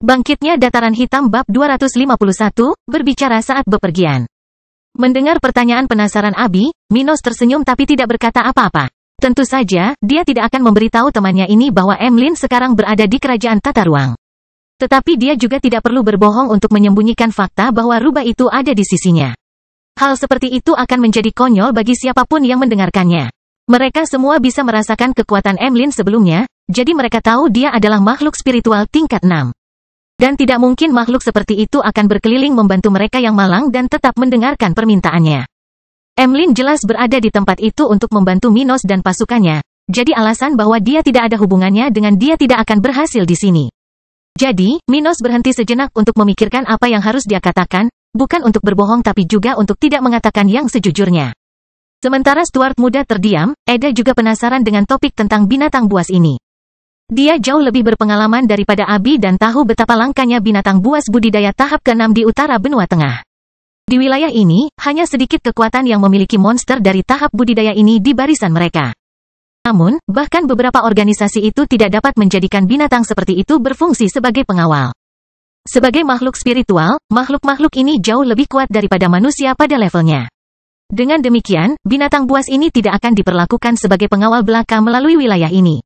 Bangkitnya Dataran Hitam bab 251, berbicara saat bepergian. Mendengar pertanyaan penasaran Abi, Minos tersenyum tapi tidak berkata apa-apa. Tentu saja, dia tidak akan memberitahu temannya ini bahwa Emlyn sekarang berada di kerajaan tata ruang. Tetapi dia juga tidak perlu berbohong untuk menyembunyikan fakta bahwa rubah itu ada di sisinya. Hal seperti itu akan menjadi konyol bagi siapapun yang mendengarkannya. Mereka semua bisa merasakan kekuatan Emlyn sebelumnya, jadi mereka tahu dia adalah makhluk spiritual tingkat 6. Dan tidak mungkin makhluk seperti itu akan berkeliling membantu mereka yang malang dan tetap mendengarkan permintaannya. Emlyn jelas berada di tempat itu untuk membantu Minos dan pasukannya, jadi alasan bahwa dia tidak ada hubungannya dengan dia tidak akan berhasil di sini. Jadi, Minos berhenti sejenak untuk memikirkan apa yang harus dia katakan, bukan untuk berbohong tapi juga untuk tidak mengatakan yang sejujurnya. Sementara Stuart muda terdiam, Eda juga penasaran dengan topik tentang binatang buas ini. Dia jauh lebih berpengalaman daripada Abi dan tahu betapa langkanya binatang buas budidaya tahap ke-6 di utara benua tengah. Di wilayah ini, hanya sedikit kekuatan yang memiliki monster dari tahap budidaya ini di barisan mereka. Namun, bahkan beberapa organisasi itu tidak dapat menjadikan binatang seperti itu berfungsi sebagai pengawal. Sebagai makhluk spiritual, makhluk-makhluk ini jauh lebih kuat daripada manusia pada levelnya. Dengan demikian, binatang buas ini tidak akan diperlakukan sebagai pengawal belaka melalui wilayah ini.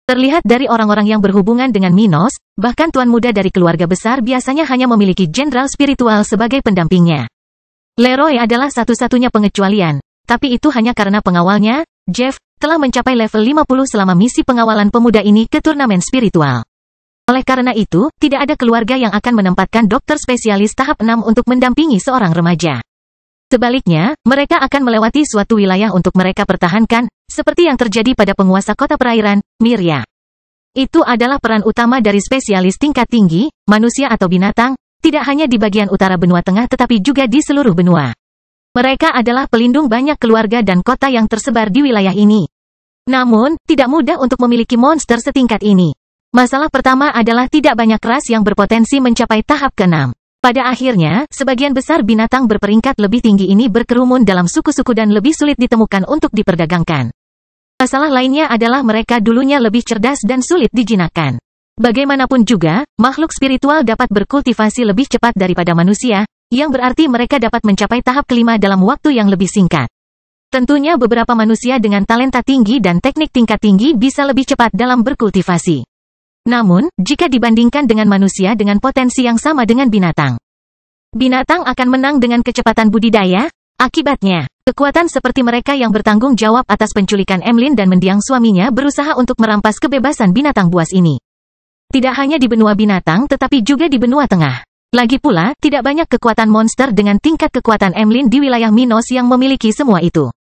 Terlihat dari orang-orang yang berhubungan dengan Minos, bahkan tuan muda dari keluarga besar biasanya hanya memiliki jenderal spiritual sebagai pendampingnya. Leroy adalah satu-satunya pengecualian, tapi itu hanya karena pengawalnya, Jeff, telah mencapai level 50 selama misi pengawalan pemuda ini ke turnamen spiritual. Oleh karena itu, tidak ada keluarga yang akan menempatkan dokter spesialis tahap 6 untuk mendampingi seorang remaja. Sebaliknya, mereka akan melewati suatu wilayah untuk mereka pertahankan, seperti yang terjadi pada penguasa kota perairan, Mirya. Itu adalah peran utama dari spesialis tingkat tinggi, manusia atau binatang, tidak hanya di bagian utara benua tengah tetapi juga di seluruh benua. Mereka adalah pelindung banyak keluarga dan kota yang tersebar di wilayah ini. Namun, tidak mudah untuk memiliki monster setingkat ini. Masalah pertama adalah tidak banyak ras yang berpotensi mencapai tahap ke-6. Pada akhirnya, sebagian besar binatang berperingkat lebih tinggi ini berkerumun dalam suku-suku dan lebih sulit ditemukan untuk diperdagangkan. Masalah lainnya adalah mereka dulunya lebih cerdas dan sulit dijinakkan. Bagaimanapun juga, makhluk spiritual dapat berkultivasi lebih cepat daripada manusia, yang berarti mereka dapat mencapai tahap kelima dalam waktu yang lebih singkat. Tentunya beberapa manusia dengan talenta tinggi dan teknik tingkat tinggi bisa lebih cepat dalam berkultivasi. Namun, jika dibandingkan dengan manusia dengan potensi yang sama dengan binatang, binatang akan menang dengan kecepatan budidaya. Akibatnya, kekuatan seperti mereka yang bertanggung jawab atas penculikan Emlyn dan mendiang suaminya berusaha untuk merampas kebebasan binatang buas ini. Tidak hanya di benua binatang tetapi juga di benua tengah. Lagi pula, tidak banyak kekuatan monster dengan tingkat kekuatan Emlyn di wilayah Minos yang memiliki semua itu.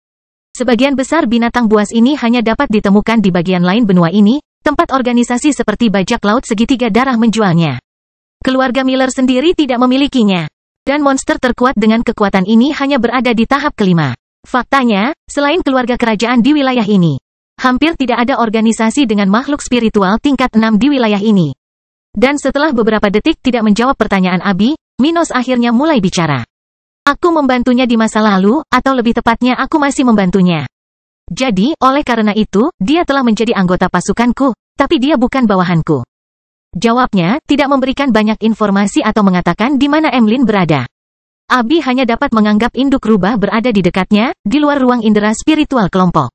Sebagian besar binatang buas ini hanya dapat ditemukan di bagian lain benua ini, tempat organisasi seperti bajak laut segitiga darah menjualnya. Keluarga Miller sendiri tidak memilikinya. Dan monster terkuat dengan kekuatan ini hanya berada di tahap kelima. Faktanya, selain keluarga kerajaan di wilayah ini, hampir tidak ada organisasi dengan makhluk spiritual tingkat 6 di wilayah ini. Dan setelah beberapa detik tidak menjawab pertanyaan Abi, Minos akhirnya mulai bicara. Aku membantunya di masa lalu, atau lebih tepatnya aku masih membantunya. Jadi, oleh karena itu, dia telah menjadi anggota pasukanku, tapi dia bukan bawahanku. Jawabnya, tidak memberikan banyak informasi atau mengatakan di mana Emlyn berada. Abi hanya dapat menganggap induk rubah berada di dekatnya, di luar ruang indera spiritual kelompok.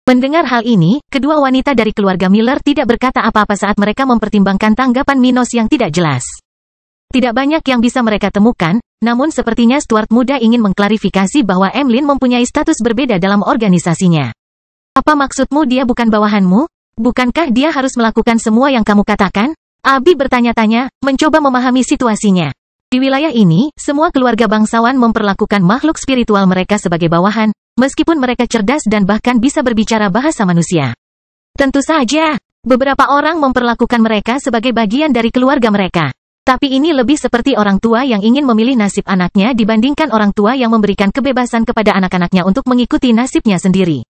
Mendengar hal ini, kedua wanita dari keluarga Miller tidak berkata apa-apa saat mereka mempertimbangkan tanggapan Minos yang tidak jelas. Tidak banyak yang bisa mereka temukan, namun sepertinya Stuart muda ingin mengklarifikasi bahwa Emlyn mempunyai status berbeda dalam organisasinya. Apa maksudmu dia bukan bawahanmu? Bukankah dia harus melakukan semua yang kamu katakan? Abi bertanya-tanya, mencoba memahami situasinya. Di wilayah ini, semua keluarga bangsawan memperlakukan makhluk spiritual mereka sebagai bawahan, meskipun mereka cerdas dan bahkan bisa berbicara bahasa manusia. Tentu saja, beberapa orang memperlakukan mereka sebagai bagian dari keluarga mereka. Tapi ini lebih seperti orang tua yang ingin memilih nasib anaknya dibandingkan orang tua yang memberikan kebebasan kepada anak-anaknya untuk mengikuti nasibnya sendiri.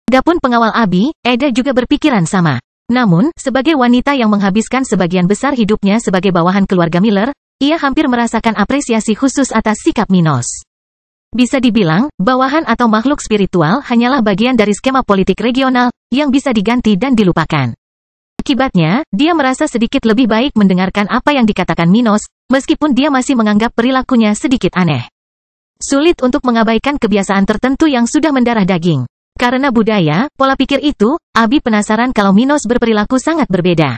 Adapun pengawal Abi, Eda juga berpikiran sama. Namun, sebagai wanita yang menghabiskan sebagian besar hidupnya sebagai bawahan keluarga Miller, ia hampir merasakan apresiasi khusus atas sikap Minos. Bisa dibilang, bawahan atau makhluk spiritual hanyalah bagian dari skema politik regional, yang bisa diganti dan dilupakan. Akibatnya, dia merasa sedikit lebih baik mendengarkan apa yang dikatakan Minos, meskipun dia masih menganggap perilakunya sedikit aneh. Sulit untuk mengabaikan kebiasaan tertentu yang sudah mendarah daging. Karena budaya, pola pikir itu, Abi penasaran kalau Minos berperilaku sangat berbeda.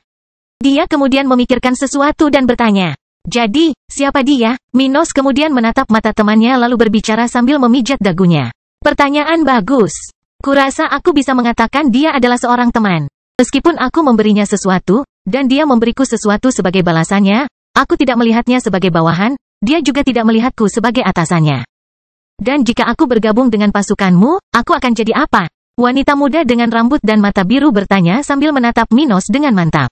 Dia kemudian memikirkan sesuatu dan bertanya, "Jadi, siapa dia?" Minos kemudian menatap mata temannya lalu berbicara sambil memijat dagunya. "Pertanyaan bagus. Kurasa aku bisa mengatakan dia adalah seorang teman. Meskipun aku memberinya sesuatu, dan dia memberiku sesuatu sebagai balasannya, aku tidak melihatnya sebagai bawahan, dia juga tidak melihatku sebagai atasannya. Dan jika aku bergabung dengan pasukanmu, aku akan jadi apa?" Wanita muda dengan rambut dan mata biru bertanya sambil menatap Minos dengan mantap.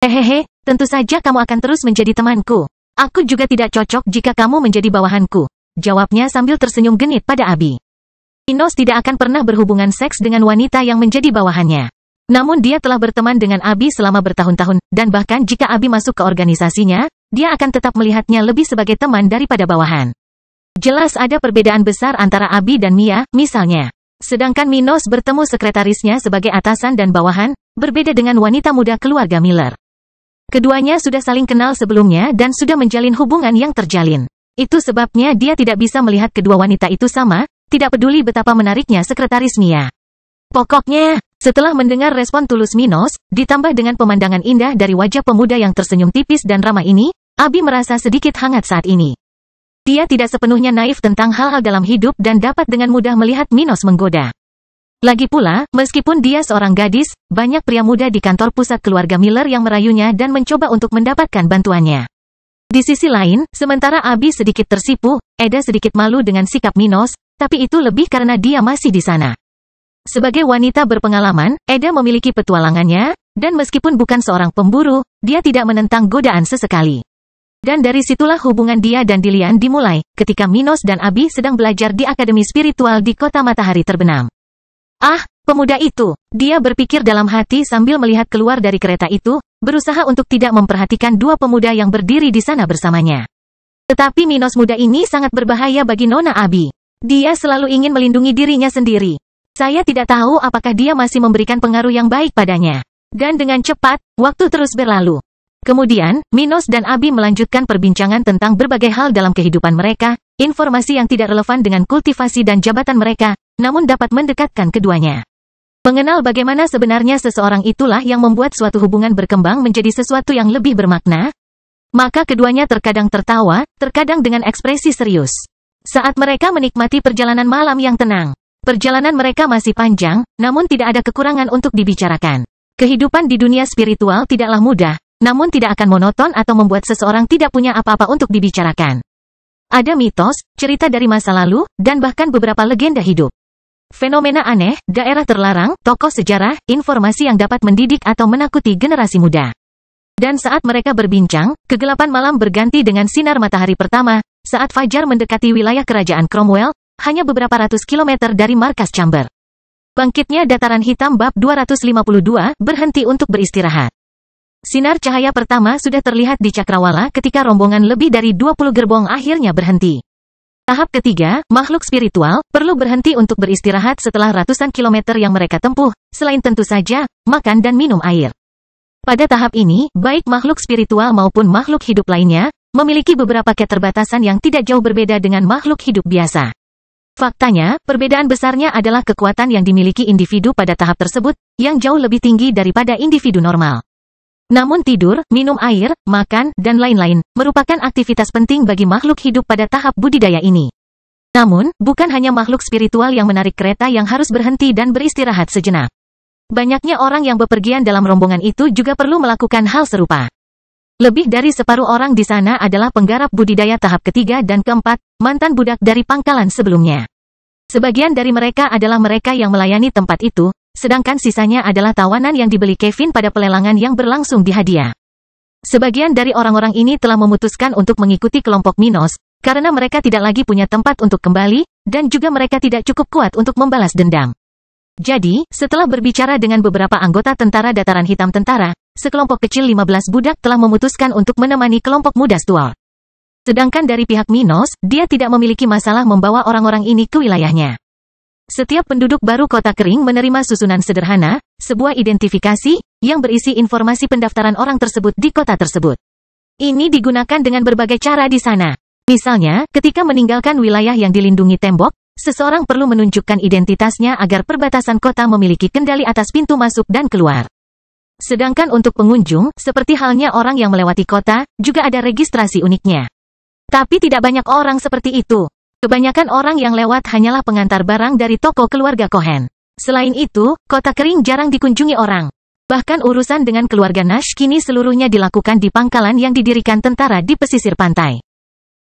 "Hehehe, tentu saja kamu akan terus menjadi temanku. Aku juga tidak cocok jika kamu menjadi bawahanku," jawabnya sambil tersenyum genit pada Abi. Minos tidak akan pernah berhubungan seks dengan wanita yang menjadi bawahannya. Namun dia telah berteman dengan Abi selama bertahun-tahun, dan bahkan jika Abi masuk ke organisasinya, dia akan tetap melihatnya lebih sebagai teman daripada bawahan. Jelas ada perbedaan besar antara Abi dan Mia, misalnya. Sedangkan Minos bertemu sekretarisnya sebagai atasan dan bawahan, berbeda dengan wanita muda keluarga Miller. Keduanya sudah saling kenal sebelumnya dan sudah menjalin hubungan yang terjalin. Itu sebabnya dia tidak bisa melihat kedua wanita itu sama, tidak peduli betapa menariknya sekretaris Mia. Pokoknya, setelah mendengar respon tulus Minos, ditambah dengan pemandangan indah dari wajah pemuda yang tersenyum tipis dan ramah ini, Abi merasa sedikit hangat saat ini. Dia tidak sepenuhnya naif tentang hal-hal dalam hidup dan dapat dengan mudah melihat Minos menggoda. Lagi pula, meskipun dia seorang gadis, banyak pria muda di kantor pusat keluarga Miller yang merayunya dan mencoba untuk mendapatkan bantuannya. Di sisi lain, sementara Abi sedikit tersipu, Eda sedikit malu dengan sikap Minos, tapi itu lebih karena dia masih di sana. Sebagai wanita berpengalaman, Eda memiliki petualangannya, dan meskipun bukan seorang pemburu, dia tidak menentang godaan sesekali. Dan dari situlah hubungan dia dan Dilian dimulai, ketika Minos dan Abi sedang belajar di Akademi Spiritual di Kota Matahari Terbenam. "Ah, pemuda itu," dia berpikir dalam hati sambil melihat keluar dari kereta itu, berusaha untuk tidak memperhatikan dua pemuda yang berdiri di sana bersamanya. Tetapi Minos muda ini sangat berbahaya bagi Nona Abi. Dia selalu ingin melindungi dirinya sendiri. Saya tidak tahu apakah dia masih memberikan pengaruh yang baik padanya. Dan dengan cepat, waktu terus berlalu. Kemudian, Minos dan Abi melanjutkan perbincangan tentang berbagai hal dalam kehidupan mereka, informasi yang tidak relevan dengan kultivasi dan jabatan mereka, namun dapat mendekatkan keduanya. Mengenal bagaimana sebenarnya seseorang itulah yang membuat suatu hubungan berkembang menjadi sesuatu yang lebih bermakna. Maka keduanya terkadang tertawa, terkadang dengan ekspresi serius. Saat mereka menikmati perjalanan malam yang tenang. Perjalanan mereka masih panjang, namun tidak ada kekurangan untuk dibicarakan. Kehidupan di dunia spiritual tidaklah mudah, namun tidak akan monoton atau membuat seseorang tidak punya apa-apa untuk dibicarakan. Ada mitos, cerita dari masa lalu, dan bahkan beberapa legenda hidup. Fenomena aneh, daerah terlarang, tokoh sejarah, informasi yang dapat mendidik atau menakuti generasi muda. Dan saat mereka berbincang, kegelapan malam berganti dengan sinar matahari pertama, saat fajar mendekati wilayah kerajaan Cromwell, hanya beberapa ratus kilometer dari markas Chamber. Bangkitnya dataran hitam bab 252, berhenti untuk beristirahat. Sinar cahaya pertama sudah terlihat di Cakrawala ketika rombongan lebih dari 20 gerbong akhirnya berhenti. Tahap ketiga, makhluk spiritual, perlu berhenti untuk beristirahat setelah ratusan kilometer yang mereka tempuh, selain tentu saja, makan dan minum air. Pada tahap ini, baik makhluk spiritual maupun makhluk hidup lainnya, memiliki beberapa keterbatasan yang tidak jauh berbeda dengan makhluk hidup biasa. Faktanya, perbedaan besarnya adalah kekuatan yang dimiliki individu pada tahap tersebut, yang jauh lebih tinggi daripada individu normal. Namun tidur, minum air, makan, dan lain-lain, merupakan aktivitas penting bagi makhluk hidup pada tahap budidaya ini. Namun, bukan hanya makhluk spiritual yang menarik kereta yang harus berhenti dan beristirahat sejenak. Banyaknya orang yang bepergian dalam rombongan itu juga perlu melakukan hal serupa. Lebih dari separuh orang di sana adalah penggarap budidaya tahap ketiga dan keempat, mantan budak dari pangkalan sebelumnya. Sebagian dari mereka adalah mereka yang melayani tempat itu, sedangkan sisanya adalah tawanan yang dibeli Kevin pada pelelangan yang berlangsung di hadiah. Sebagian dari orang-orang ini telah memutuskan untuk mengikuti kelompok Minos, karena mereka tidak lagi punya tempat untuk kembali, dan juga mereka tidak cukup kuat untuk membalas dendam. Jadi, setelah berbicara dengan beberapa anggota tentara dataran hitam tentara, sekelompok kecil 15 budak telah memutuskan untuk menemani kelompok muda Stuart. Sedangkan dari pihak Minos, dia tidak memiliki masalah membawa orang-orang ini ke wilayahnya. Setiap penduduk baru kota kering menerima susunan sederhana, sebuah identifikasi, yang berisi informasi pendaftaran orang tersebut di kota tersebut. Ini digunakan dengan berbagai cara di sana. Misalnya, ketika meninggalkan wilayah yang dilindungi tembok, seseorang perlu menunjukkan identitasnya agar perbatasan kota memiliki kendali atas pintu masuk dan keluar. Sedangkan untuk pengunjung, seperti halnya orang yang melewati kota, juga ada registrasi uniknya. Tapi tidak banyak orang seperti itu. Kebanyakan orang yang lewat hanyalah pengantar barang dari toko keluarga Cohen. Selain itu, kota kering jarang dikunjungi orang. Bahkan urusan dengan keluarga Nash kini seluruhnya dilakukan di pangkalan yang didirikan tentara di pesisir pantai.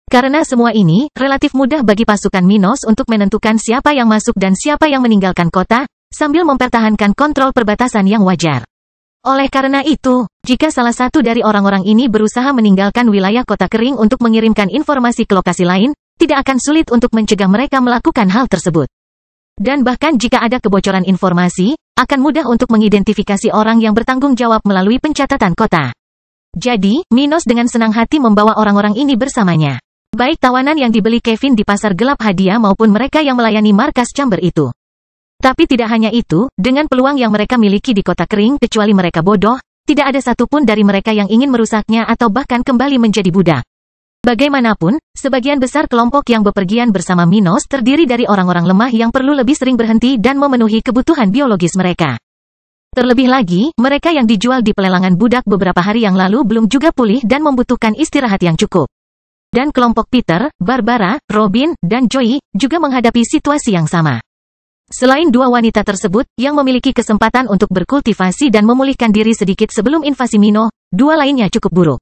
Karena semua ini, relatif mudah bagi pasukan Minos untuk menentukan siapa yang masuk dan siapa yang meninggalkan kota, sambil mempertahankan kontrol perbatasan yang wajar. Oleh karena itu, jika salah satu dari orang-orang ini berusaha meninggalkan wilayah kota kering untuk mengirimkan informasi ke lokasi lain, tidak akan sulit untuk mencegah mereka melakukan hal tersebut. Dan bahkan jika ada kebocoran informasi, akan mudah untuk mengidentifikasi orang yang bertanggung jawab melalui pencatatan kota. Jadi, Minos dengan senang hati membawa orang-orang ini bersamanya. Baik tawanan yang dibeli Kevin di pasar gelap hadiah maupun mereka yang melayani markas chamber itu. Tapi tidak hanya itu, dengan peluang yang mereka miliki di kota kering kecuali mereka bodoh, tidak ada satupun dari mereka yang ingin merusaknya atau bahkan kembali menjadi budak. Bagaimanapun, sebagian besar kelompok yang bepergian bersama Minos terdiri dari orang-orang lemah yang perlu lebih sering berhenti dan memenuhi kebutuhan biologis mereka. Terlebih lagi, mereka yang dijual di pelelangan budak beberapa hari yang lalu belum juga pulih dan membutuhkan istirahat yang cukup. Dan kelompok Peter, Barbara, Robin, dan Joey juga menghadapi situasi yang sama. Selain dua wanita tersebut, yang memiliki kesempatan untuk berkultivasi dan memulihkan diri sedikit sebelum invasi Mino, dua lainnya cukup buruk.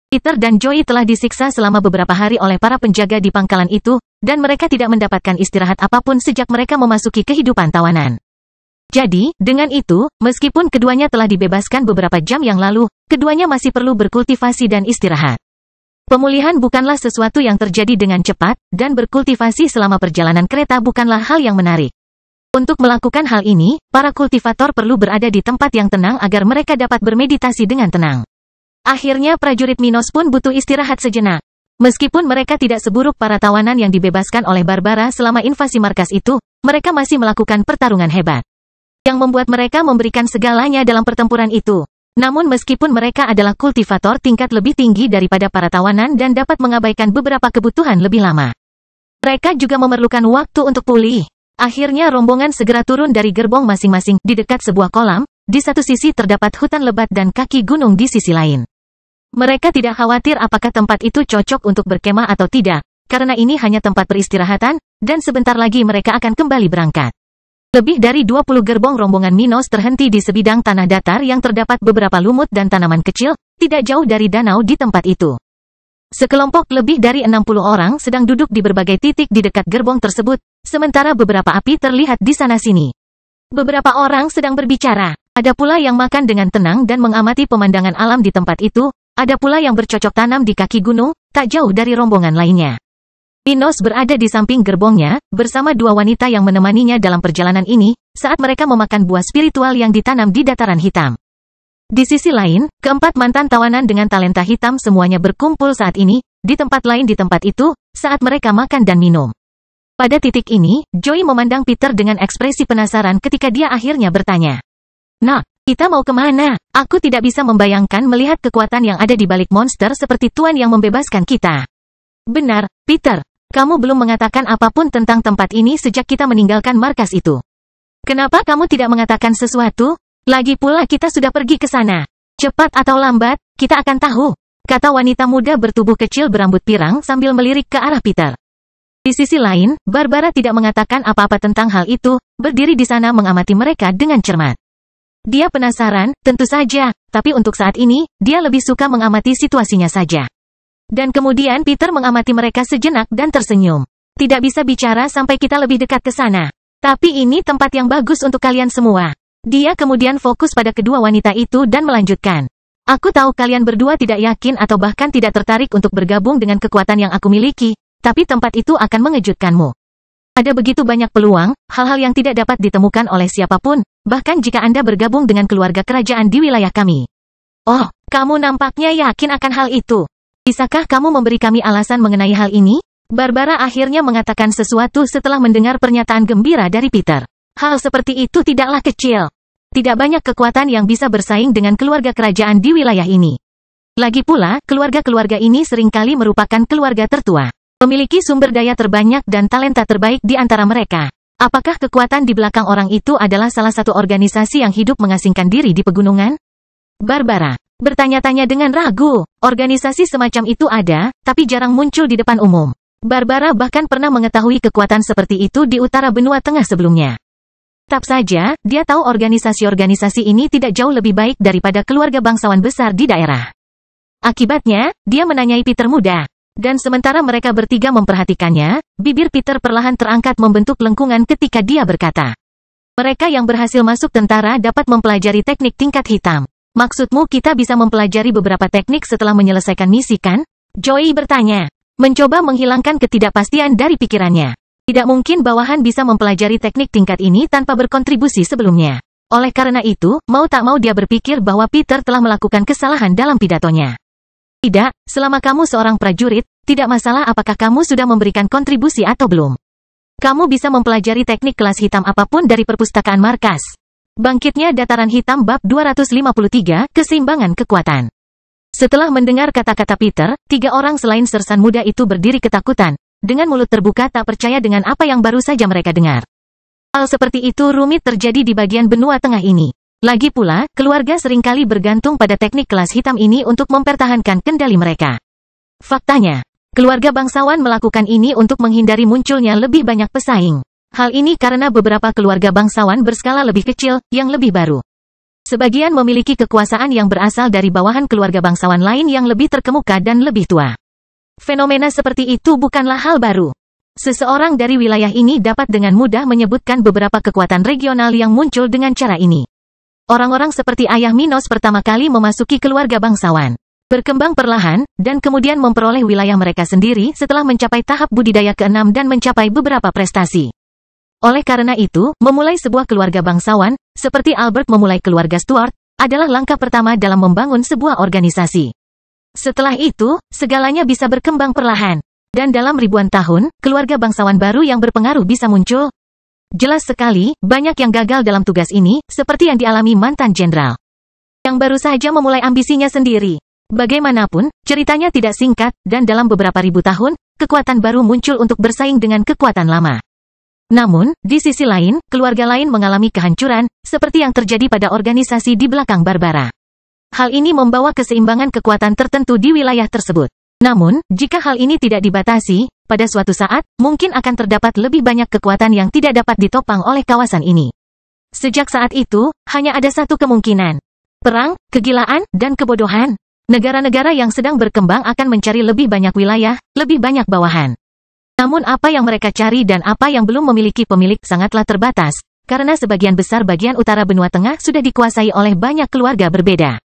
Peter dan Joey telah disiksa selama beberapa hari oleh para penjaga di pangkalan itu, dan mereka tidak mendapatkan istirahat apapun sejak mereka memasuki kehidupan tawanan. Jadi, dengan itu, meskipun keduanya telah dibebaskan beberapa jam yang lalu, keduanya masih perlu berkultivasi dan istirahat. Pemulihan bukanlah sesuatu yang terjadi dengan cepat, dan berkultivasi selama perjalanan kereta bukanlah hal yang menarik. Untuk melakukan hal ini, para kultivator perlu berada di tempat yang tenang agar mereka dapat bermeditasi dengan tenang. Akhirnya prajurit Minos pun butuh istirahat sejenak. Meskipun mereka tidak seburuk para tawanan yang dibebaskan oleh Barbara selama invasi markas itu, mereka masih melakukan pertarungan hebat. Yang membuat mereka memberikan segalanya dalam pertempuran itu. Namun meskipun mereka adalah kultivator tingkat lebih tinggi daripada para tawanan dan dapat mengabaikan beberapa kebutuhan lebih lama, mereka juga memerlukan waktu untuk pulih. Akhirnya rombongan segera turun dari gerbong masing-masing di dekat sebuah kolam, di satu sisi terdapat hutan lebat dan kaki gunung di sisi lain. Mereka tidak khawatir apakah tempat itu cocok untuk berkemah atau tidak, karena ini hanya tempat peristirahatan, dan sebentar lagi mereka akan kembali berangkat. Lebih dari 20 gerbong rombongan Minos terhenti di sebidang tanah datar yang terdapat beberapa lumut dan tanaman kecil, tidak jauh dari danau di tempat itu. Sekelompok lebih dari 60 orang sedang duduk di berbagai titik di dekat gerbong tersebut, sementara beberapa api terlihat di sana-sini. Beberapa orang sedang berbicara, ada pula yang makan dengan tenang dan mengamati pemandangan alam di tempat itu, ada pula yang bercocok tanam di kaki gunung, tak jauh dari rombongan lainnya. Minos berada di samping gerbongnya, bersama dua wanita yang menemaninya dalam perjalanan ini, saat mereka memakan buah spiritual yang ditanam di dataran hitam. Di sisi lain, keempat mantan tawanan dengan talenta hitam semuanya berkumpul saat ini, di tempat lain di tempat itu, saat mereka makan dan minum. Pada titik ini, Joey memandang Peter dengan ekspresi penasaran ketika dia akhirnya bertanya. "Nah, kita mau kemana? Aku tidak bisa membayangkan melihat kekuatan yang ada di balik monster seperti Tuan yang membebaskan kita." "Benar, Peter. Kamu belum mengatakan apapun tentang tempat ini sejak kita meninggalkan markas itu. Kenapa kamu tidak mengatakan sesuatu? Lagi pula kita sudah pergi ke sana. Cepat atau lambat, kita akan tahu," kata wanita muda bertubuh kecil berambut pirang sambil melirik ke arah Peter. Di sisi lain, Barbara tidak mengatakan apa-apa tentang hal itu, berdiri di sana mengamati mereka dengan cermat. Dia penasaran, tentu saja, tapi untuk saat ini, dia lebih suka mengamati situasinya saja. Dan kemudian Peter mengamati mereka sejenak dan tersenyum. "Tidak bisa bicara sampai kita lebih dekat ke sana. Tapi ini tempat yang bagus untuk kalian semua." Dia kemudian fokus pada kedua wanita itu dan melanjutkan. "Aku tahu kalian berdua tidak yakin atau bahkan tidak tertarik untuk bergabung dengan kekuatan yang aku miliki, tapi tempat itu akan mengejutkanmu. Ada begitu banyak peluang, hal-hal yang tidak dapat ditemukan oleh siapapun, bahkan jika Anda bergabung dengan keluarga kerajaan di wilayah kami." "Oh, kamu nampaknya yakin akan hal itu. Bisakah kamu memberi kami alasan mengenai hal ini?" Barbara akhirnya mengatakan sesuatu setelah mendengar pernyataan gembira dari Peter. "Hal seperti itu tidaklah kecil. Tidak banyak kekuatan yang bisa bersaing dengan keluarga kerajaan di wilayah ini. Lagi pula, keluarga-keluarga ini seringkali merupakan keluarga tertua. Memiliki sumber daya terbanyak dan talenta terbaik di antara mereka. Apakah kekuatan di belakang orang itu adalah salah satu organisasi yang hidup mengasingkan diri di pegunungan? Barbara bertanya-tanya dengan ragu. Organisasi semacam itu ada, tapi jarang muncul di depan umum. Barbara bahkan pernah mengetahui kekuatan seperti itu di utara benua tengah sebelumnya. Tetap saja, dia tahu organisasi-organisasi ini tidak jauh lebih baik daripada keluarga bangsawan besar di daerah. Akibatnya, dia menanyai Peter muda. Dan sementara mereka bertiga memperhatikannya, bibir Peter perlahan terangkat membentuk lengkungan ketika dia berkata, "Mereka yang berhasil masuk tentara dapat mempelajari teknik tingkat hitam. Maksudmu kita bisa mempelajari beberapa teknik setelah menyelesaikan misi kan?" Joey bertanya, mencoba menghilangkan ketidakpastian dari pikirannya. Tidak mungkin bawahan bisa mempelajari teknik tingkat ini tanpa berkontribusi sebelumnya. Oleh karena itu, mau tak mau dia berpikir bahwa Peter telah melakukan kesalahan dalam pidatonya. Tidak, selama kamu seorang prajurit, tidak masalah apakah kamu sudah memberikan kontribusi atau belum. Kamu bisa mempelajari teknik kelas hitam apapun dari perpustakaan markas. Bangkitnya Dataran Hitam bab 253, Keseimbangan Kekuatan. Setelah mendengar kata-kata Peter, 3 orang selain sersan muda itu berdiri ketakutan, dengan mulut terbuka tak percaya dengan apa yang baru saja mereka dengar. Hal seperti itu rumit terjadi di bagian benua tengah ini. Lagi pula, keluarga seringkali bergantung pada teknik kelas hitam ini untuk mempertahankan kendali mereka. Faktanya, keluarga bangsawan melakukan ini untuk menghindari munculnya lebih banyak pesaing. Hal ini karena beberapa keluarga bangsawan berskala lebih kecil, yang lebih baru. Sebagian memiliki kekuasaan yang berasal dari bawahan keluarga bangsawan lain yang lebih terkemuka dan lebih tua. Fenomena seperti itu bukanlah hal baru. Seseorang dari wilayah ini dapat dengan mudah menyebutkan beberapa kekuatan regional yang muncul dengan cara ini. Orang-orang seperti ayah Minos pertama kali memasuki keluarga bangsawan. Berkembang perlahan, dan kemudian memperoleh wilayah mereka sendiri setelah mencapai tahap budidaya ke-6 dan mencapai beberapa prestasi. Oleh karena itu, memulai sebuah keluarga bangsawan, seperti Albert memulai keluarga Stuart, adalah langkah pertama dalam membangun sebuah organisasi. Setelah itu, segalanya bisa berkembang perlahan. Dan dalam ribuan tahun, keluarga bangsawan baru yang berpengaruh bisa muncul. Jelas sekali, banyak yang gagal dalam tugas ini, seperti yang dialami mantan jenderal. Yang baru saja memulai ambisinya sendiri. Bagaimanapun, ceritanya tidak singkat, dan dalam beberapa ribu tahun, kekuatan baru muncul untuk bersaing dengan kekuatan lama. Namun, di sisi lain, keluarga lain mengalami kehancuran, seperti yang terjadi pada organisasi di belakang Barbara. Hal ini membawa keseimbangan kekuatan tertentu di wilayah tersebut. Namun, jika hal ini tidak dibatasi, pada suatu saat, mungkin akan terdapat lebih banyak kekuatan yang tidak dapat ditopang oleh kawasan ini. Sejak saat itu, hanya ada satu kemungkinan. Perang, kegilaan, dan kebodohan. Negara-negara yang sedang berkembang akan mencari lebih banyak wilayah, lebih banyak bawahan. Namun apa yang mereka cari dan apa yang belum memiliki pemilik sangatlah terbatas, karena sebagian besar bagian utara benua tengah sudah dikuasai oleh banyak keluarga berbeda.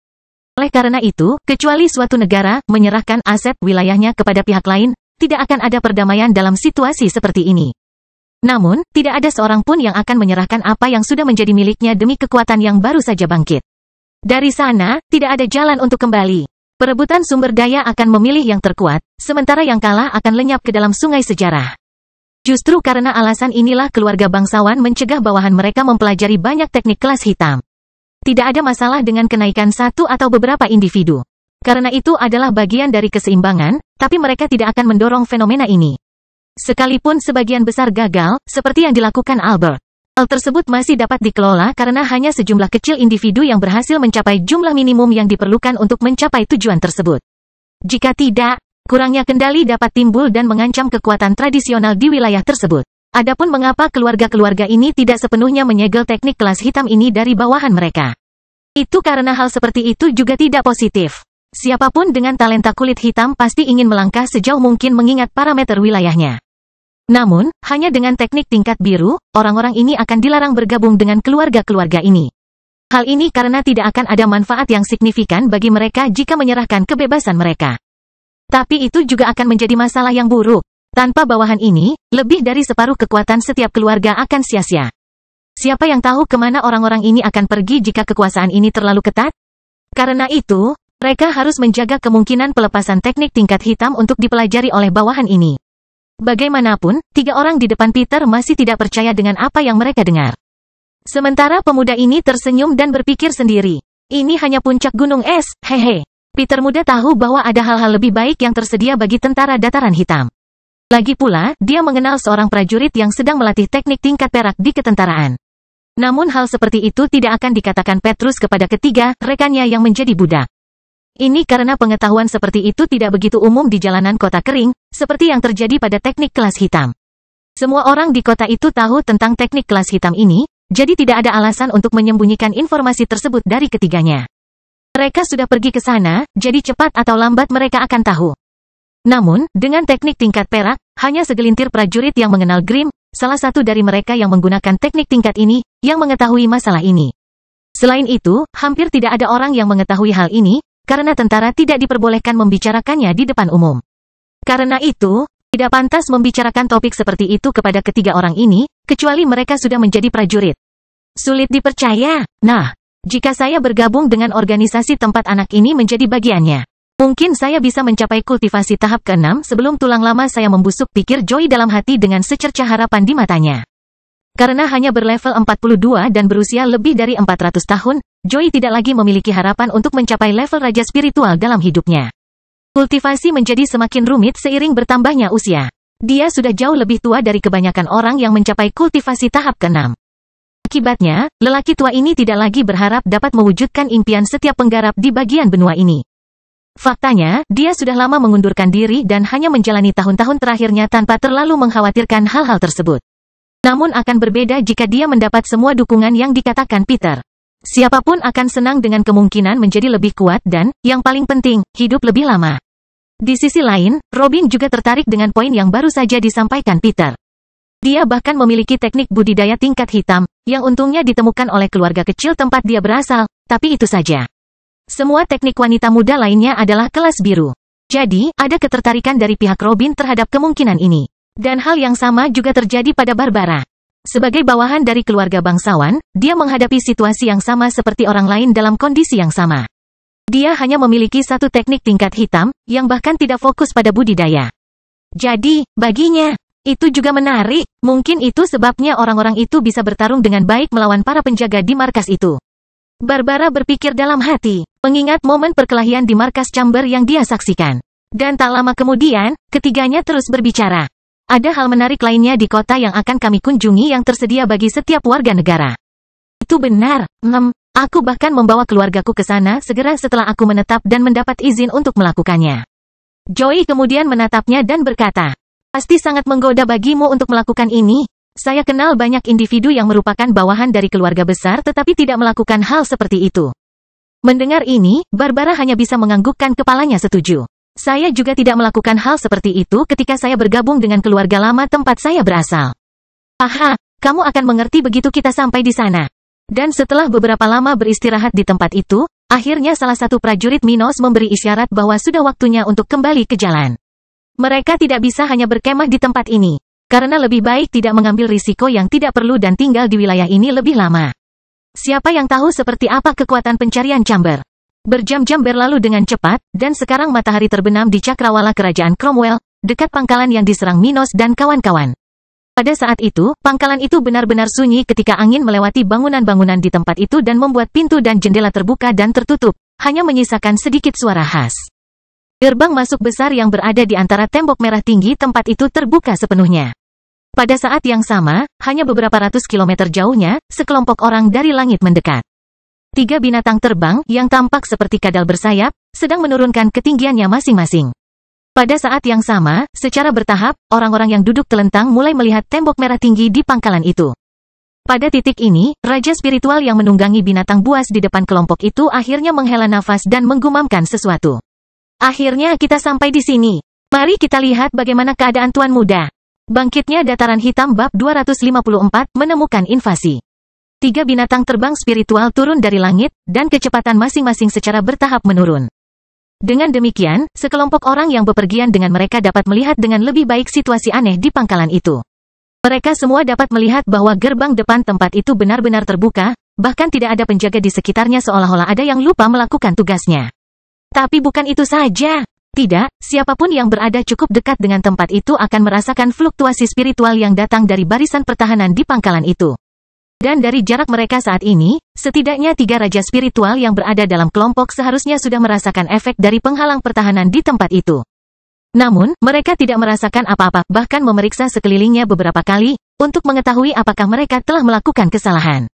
Oleh karena itu, kecuali suatu negara menyerahkan aset wilayahnya kepada pihak lain, tidak akan ada perdamaian dalam situasi seperti ini. Namun, tidak ada seorang pun yang akan menyerahkan apa yang sudah menjadi miliknya demi kekuatan yang baru saja bangkit. Dari sana, tidak ada jalan untuk kembali. Perebutan sumber daya akan memilih yang terkuat, sementara yang kalah akan lenyap ke dalam sungai sejarah. Justru karena alasan inilah keluarga bangsawan mencegah bawahan mereka mempelajari banyak teknik kelas hitam. Tidak ada masalah dengan kenaikan satu atau beberapa individu. Karena itu adalah bagian dari keseimbangan, tapi mereka tidak akan mendorong fenomena ini. Sekalipun sebagian besar gagal, seperti yang dilakukan Albert. Hal tersebut masih dapat dikelola karena hanya sejumlah kecil individu yang berhasil mencapai jumlah minimum yang diperlukan untuk mencapai tujuan tersebut. Jika tidak, kurangnya kendali dapat timbul dan mengancam kekuatan tradisional di wilayah tersebut. Adapun mengapa keluarga-keluarga ini tidak sepenuhnya menyegel teknik kelas hitam ini dari bawahan mereka. Itu karena hal seperti itu juga tidak positif. Siapapun dengan talenta kulit hitam pasti ingin melangkah sejauh mungkin mengingat parameter wilayahnya. Namun, hanya dengan teknik tingkat biru, orang-orang ini akan dilarang bergabung dengan keluarga-keluarga ini. Hal ini karena tidak akan ada manfaat yang signifikan bagi mereka jika menyerahkan kebebasan mereka. Tapi itu juga akan menjadi masalah yang buruk. Tanpa bawahan ini, lebih dari separuh kekuatan setiap keluarga akan sia-sia. Siapa yang tahu kemana orang-orang ini akan pergi jika kekuasaan ini terlalu ketat? Karena itu, mereka harus menjaga kemungkinan pelepasan teknik tingkat hitam untuk dipelajari oleh bawahan ini. Bagaimanapun, 3 orang di depan Peter masih tidak percaya dengan apa yang mereka dengar. Sementara pemuda ini tersenyum dan berpikir sendiri. Ini hanya puncak gunung es, hehe. Peter muda tahu bahwa ada hal-hal lebih baik yang tersedia bagi tentara dataran hitam. Lagi pula, dia mengenal seorang prajurit yang sedang melatih teknik tingkat perak di ketentaraan. Namun hal seperti itu tidak akan dikatakan Petrus kepada ketiga rekannya yang menjadi budak. Ini karena pengetahuan seperti itu tidak begitu umum di jalanan kota kering, seperti yang terjadi pada teknik kelas hitam. Semua orang di kota itu tahu tentang teknik kelas hitam ini, jadi tidak ada alasan untuk menyembunyikan informasi tersebut dari ketiganya. Mereka sudah pergi ke sana, jadi cepat atau lambat mereka akan tahu. Namun, dengan teknik tingkat perak, hanya segelintir prajurit yang mengenal Grim, salah satu dari mereka yang menggunakan teknik tingkat ini, yang mengetahui masalah ini. Selain itu, hampir tidak ada orang yang mengetahui hal ini, karena tentara tidak diperbolehkan membicarakannya di depan umum. Karena itu, tidak pantas membicarakan topik seperti itu kepada ketiga orang ini, kecuali mereka sudah menjadi prajurit. Sulit dipercaya. Nah, jika saya bergabung dengan organisasi tempat anak ini menjadi bagiannya, mungkin saya bisa mencapai kultivasi tahap ke-6 sebelum tulang lama saya membusuk, pikir Joey dalam hati dengan secercah harapan di matanya. Karena hanya berlevel 42 dan berusia lebih dari 400 tahun, Joey tidak lagi memiliki harapan untuk mencapai level raja spiritual dalam hidupnya. Kultivasi menjadi semakin rumit seiring bertambahnya usia. Dia sudah jauh lebih tua dari kebanyakan orang yang mencapai kultivasi tahap ke-6. Akibatnya, lelaki tua ini tidak lagi berharap dapat mewujudkan impian setiap penggarap di bagian benua ini. Faktanya, dia sudah lama mengundurkan diri dan hanya menjalani tahun-tahun terakhirnya tanpa terlalu mengkhawatirkan hal-hal tersebut. Namun akan berbeda jika dia mendapat semua dukungan yang dikatakan Peter. Siapapun akan senang dengan kemungkinan menjadi lebih kuat dan, yang paling penting, hidup lebih lama. Di sisi lain, Robin juga tertarik dengan poin yang baru saja disampaikan Peter. Dia bahkan memiliki teknik budidaya tingkat hitam, yang untungnya ditemukan oleh keluarga kecil tempat dia berasal, tapi itu saja. Semua teknik wanita muda lainnya adalah kelas biru. Jadi, ada ketertarikan dari pihak Robin terhadap kemungkinan ini. Dan hal yang sama juga terjadi pada Barbara. Sebagai bawahan dari keluarga bangsawan, dia menghadapi situasi yang sama seperti orang lain dalam kondisi yang sama. Dia hanya memiliki satu teknik tingkat hitam, yang bahkan tidak fokus pada budidaya. Jadi, baginya, itu juga menarik. Mungkin itu sebabnya orang-orang itu bisa bertarung dengan baik melawan para penjaga di markas itu. Barbara berpikir dalam hati, mengingat momen perkelahian di markas chamber yang dia saksikan. Dan tak lama kemudian, ketiganya terus berbicara. Ada hal menarik lainnya di kota yang akan kami kunjungi yang tersedia bagi setiap warga negara. Itu benar, aku bahkan membawa keluargaku ke sana segera setelah aku menetap dan mendapat izin untuk melakukannya. Joey kemudian menatapnya dan berkata, pasti sangat menggoda bagimu untuk melakukan ini. Saya kenal banyak individu yang merupakan bawahan dari keluarga besar tetapi tidak melakukan hal seperti itu. Mendengar ini, Barbara hanya bisa menganggukkan kepalanya setuju. Saya juga tidak melakukan hal seperti itu ketika saya bergabung dengan keluarga lama tempat saya berasal. Aha, kamu akan mengerti begitu kita sampai di sana. Dan setelah beberapa lama beristirahat di tempat itu, akhirnya salah satu prajurit Minos memberi isyarat bahwa sudah waktunya untuk kembali ke jalan. Mereka tidak bisa hanya berkemah di tempat ini, karena lebih baik tidak mengambil risiko yang tidak perlu dan tinggal di wilayah ini lebih lama. Siapa yang tahu seperti apa kekuatan pencarian chamber? Berjam-jam berlalu dengan cepat, dan sekarang matahari terbenam di cakrawala kerajaan Cromwell, dekat pangkalan yang diserang Minos dan kawan-kawan. Pada saat itu, pangkalan itu benar-benar sunyi ketika angin melewati bangunan-bangunan di tempat itu dan membuat pintu dan jendela terbuka dan tertutup, hanya menyisakan sedikit suara khas. Gerbang masuk besar yang berada di antara tembok merah tinggi tempat itu terbuka sepenuhnya. Pada saat yang sama, hanya beberapa ratus kilometer jauhnya, sekelompok orang dari langit mendekat. 3 binatang terbang yang tampak seperti kadal bersayap, sedang menurunkan ketinggiannya masing-masing. Pada saat yang sama, secara bertahap, orang-orang yang duduk telentang mulai melihat tembok merah tinggi di pangkalan itu. Pada titik ini, raja spiritual yang menunggangi binatang buas di depan kelompok itu akhirnya menghela nafas dan menggumamkan sesuatu. Akhirnya kita sampai di sini. Mari kita lihat bagaimana keadaan Tuan Muda. Bangkitnya Dataran Hitam bab 254 menemukan invasi. 3 binatang terbang spiritual turun dari langit, dan kecepatan masing-masing secara bertahap menurun. Dengan demikian, sekelompok orang yang bepergian dengan mereka dapat melihat dengan lebih baik situasi aneh di pangkalan itu. Mereka semua dapat melihat bahwa gerbang depan tempat itu benar-benar terbuka, bahkan tidak ada penjaga di sekitarnya seolah-olah ada yang lupa melakukan tugasnya. Tapi bukan itu saja. Tidak, siapapun yang berada cukup dekat dengan tempat itu akan merasakan fluktuasi spiritual yang datang dari barisan pertahanan di pangkalan itu. Dan dari jarak mereka saat ini, setidaknya 3 raja spiritual yang berada dalam kelompok seharusnya sudah merasakan efek dari penghalang pertahanan di tempat itu. Namun, mereka tidak merasakan apa-apa, bahkan memeriksa sekelilingnya beberapa kali, untuk mengetahui apakah mereka telah melakukan kesalahan.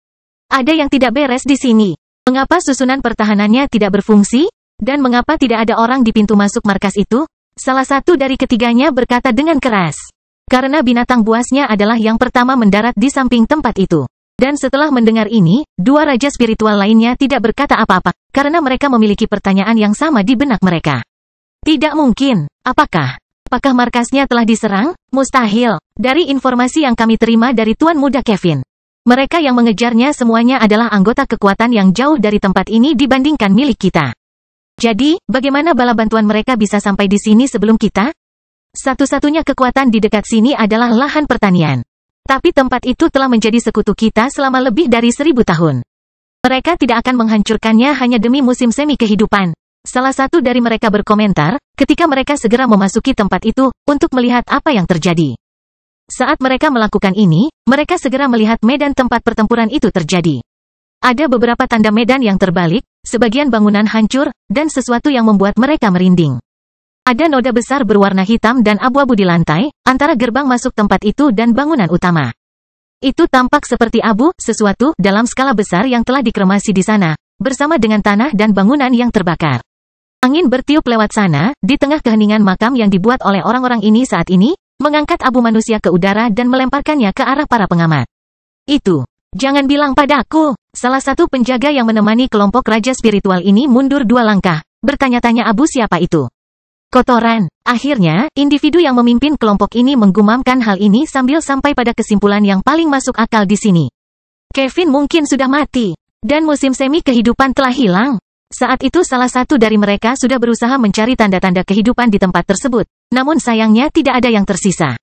Ada yang tidak beres di sini. Mengapa susunan pertahanannya tidak berfungsi? Dan mengapa tidak ada orang di pintu masuk markas itu? Salah satu dari ketiganya berkata dengan keras. Karena binatang buasnya adalah yang pertama mendarat di samping tempat itu. Dan setelah mendengar ini, 2 raja spiritual lainnya tidak berkata apa-apa, karena mereka memiliki pertanyaan yang sama di benak mereka. Tidak mungkin. Apakah markasnya telah diserang? Mustahil. Dari informasi yang kami terima dari Tuan Muda Kevin, mereka yang mengejarnya semuanya adalah anggota kekuatan yang jauh dari tempat ini dibandingkan milik kita. Jadi, bagaimana bala bantuan mereka bisa sampai di sini sebelum kita? Satu-satunya kekuatan di dekat sini adalah lahan pertanian. Tapi tempat itu telah menjadi sekutu kita selama lebih dari 1000 tahun. Mereka tidak akan menghancurkannya hanya demi musim semi kehidupan. Salah satu dari mereka berkomentar, ketika mereka segera memasuki tempat itu, untuk melihat apa yang terjadi. Saat mereka melakukan ini, mereka segera melihat medan tempat pertempuran itu terjadi. Ada beberapa tanda medan yang terbalik, sebagian bangunan hancur, dan sesuatu yang membuat mereka merinding. Ada noda besar berwarna hitam dan abu-abu di lantai, antara gerbang masuk tempat itu dan bangunan utama. Itu tampak seperti abu, sesuatu, dalam skala besar yang telah dikremasi di sana, bersama dengan tanah dan bangunan yang terbakar. Angin bertiup lewat sana, di tengah keheningan makam yang dibuat oleh orang-orang ini saat ini, mengangkat abu manusia ke udara dan melemparkannya ke arah para pengamat. Itu. Jangan bilang padaku. Salah satu penjaga yang menemani kelompok raja spiritual ini mundur 2 langkah, bertanya-tanya abu siapa itu. Kotoran. Akhirnya, individu yang memimpin kelompok ini menggumamkan hal ini sambil sampai pada kesimpulan yang paling masuk akal di sini. Kevin mungkin sudah mati, dan musim semi kehidupan telah hilang. Saat itu salah satu dari mereka sudah berusaha mencari tanda-tanda kehidupan di tempat tersebut, namun sayangnya tidak ada yang tersisa.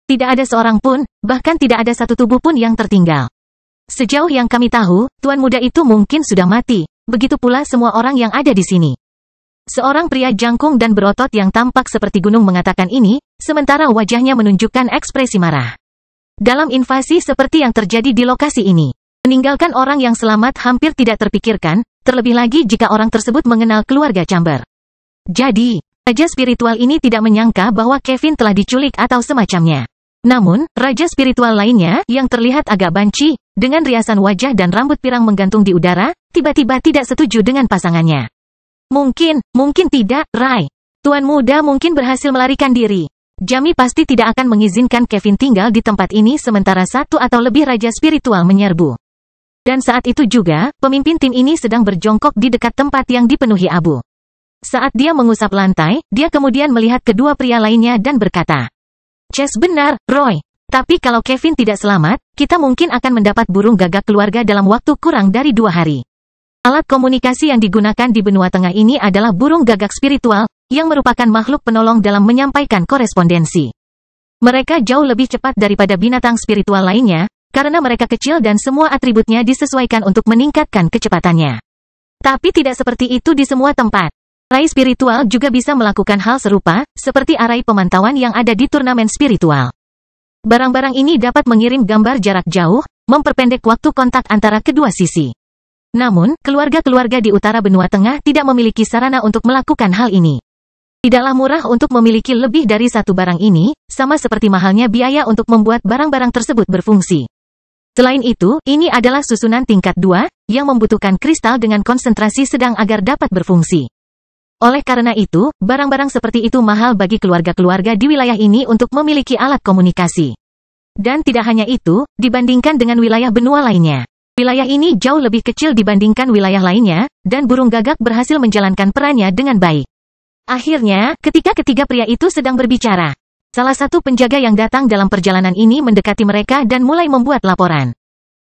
Tidak ada seorang pun, bahkan tidak ada satu tubuh pun yang tertinggal. Sejauh yang kami tahu, Tuan Muda itu mungkin sudah mati, begitu pula semua orang yang ada di sini. Seorang pria jangkung dan berotot yang tampak seperti gunung mengatakan ini, sementara wajahnya menunjukkan ekspresi marah. Dalam invasi seperti yang terjadi di lokasi ini, meninggalkan orang yang selamat hampir tidak terpikirkan, terlebih lagi jika orang tersebut mengenal keluarga Chamber. Jadi, raja spiritual ini tidak menyangka bahwa Kevin telah diculik atau semacamnya. Namun, raja spiritual lainnya, yang terlihat agak banci, dengan riasan wajah dan rambut pirang menggantung di udara, tiba-tiba tidak setuju dengan pasangannya. Mungkin tidak, Rai. Tuan Muda mungkin berhasil melarikan diri. Jamie pasti tidak akan mengizinkan Kevin tinggal di tempat ini sementara 1 atau lebih raja spiritual menyerbu. Dan saat itu juga, pemimpin tim ini sedang berjongkok di dekat tempat yang dipenuhi abu. Saat dia mengusap lantai, dia kemudian melihat kedua pria lainnya dan berkata, "Chess benar, Roy. Tapi kalau Kevin tidak selamat, kita mungkin akan mendapat burung gagak keluarga dalam waktu kurang dari 2 hari. Alat komunikasi yang digunakan di benua tengah ini adalah burung gagak spiritual, yang merupakan makhluk penolong dalam menyampaikan korespondensi. Mereka jauh lebih cepat daripada binatang spiritual lainnya, karena mereka kecil dan semua atributnya disesuaikan untuk meningkatkan kecepatannya. Tapi tidak seperti itu di semua tempat. Rai spiritual juga bisa melakukan hal serupa, seperti arai pemantauan yang ada di turnamen spiritual. Barang-barang ini dapat mengirim gambar jarak jauh, memperpendek waktu kontak antara kedua sisi. Namun, keluarga-keluarga di utara benua tengah tidak memiliki sarana untuk melakukan hal ini. Tidaklah murah untuk memiliki lebih dari satu barang ini, sama seperti mahalnya biaya untuk membuat barang-barang tersebut berfungsi. Selain itu, ini adalah susunan tingkat 2, yang membutuhkan kristal dengan konsentrasi sedang agar dapat berfungsi. Oleh karena itu, barang-barang seperti itu mahal bagi keluarga-keluarga di wilayah ini untuk memiliki alat komunikasi. Dan tidak hanya itu, dibandingkan dengan wilayah benua lainnya. Wilayah ini jauh lebih kecil dibandingkan wilayah lainnya, dan burung gagak berhasil menjalankan perannya dengan baik. Akhirnya, ketika ketiga pria itu sedang berbicara, salah satu penjaga yang datang dalam perjalanan ini mendekati mereka dan mulai membuat laporan.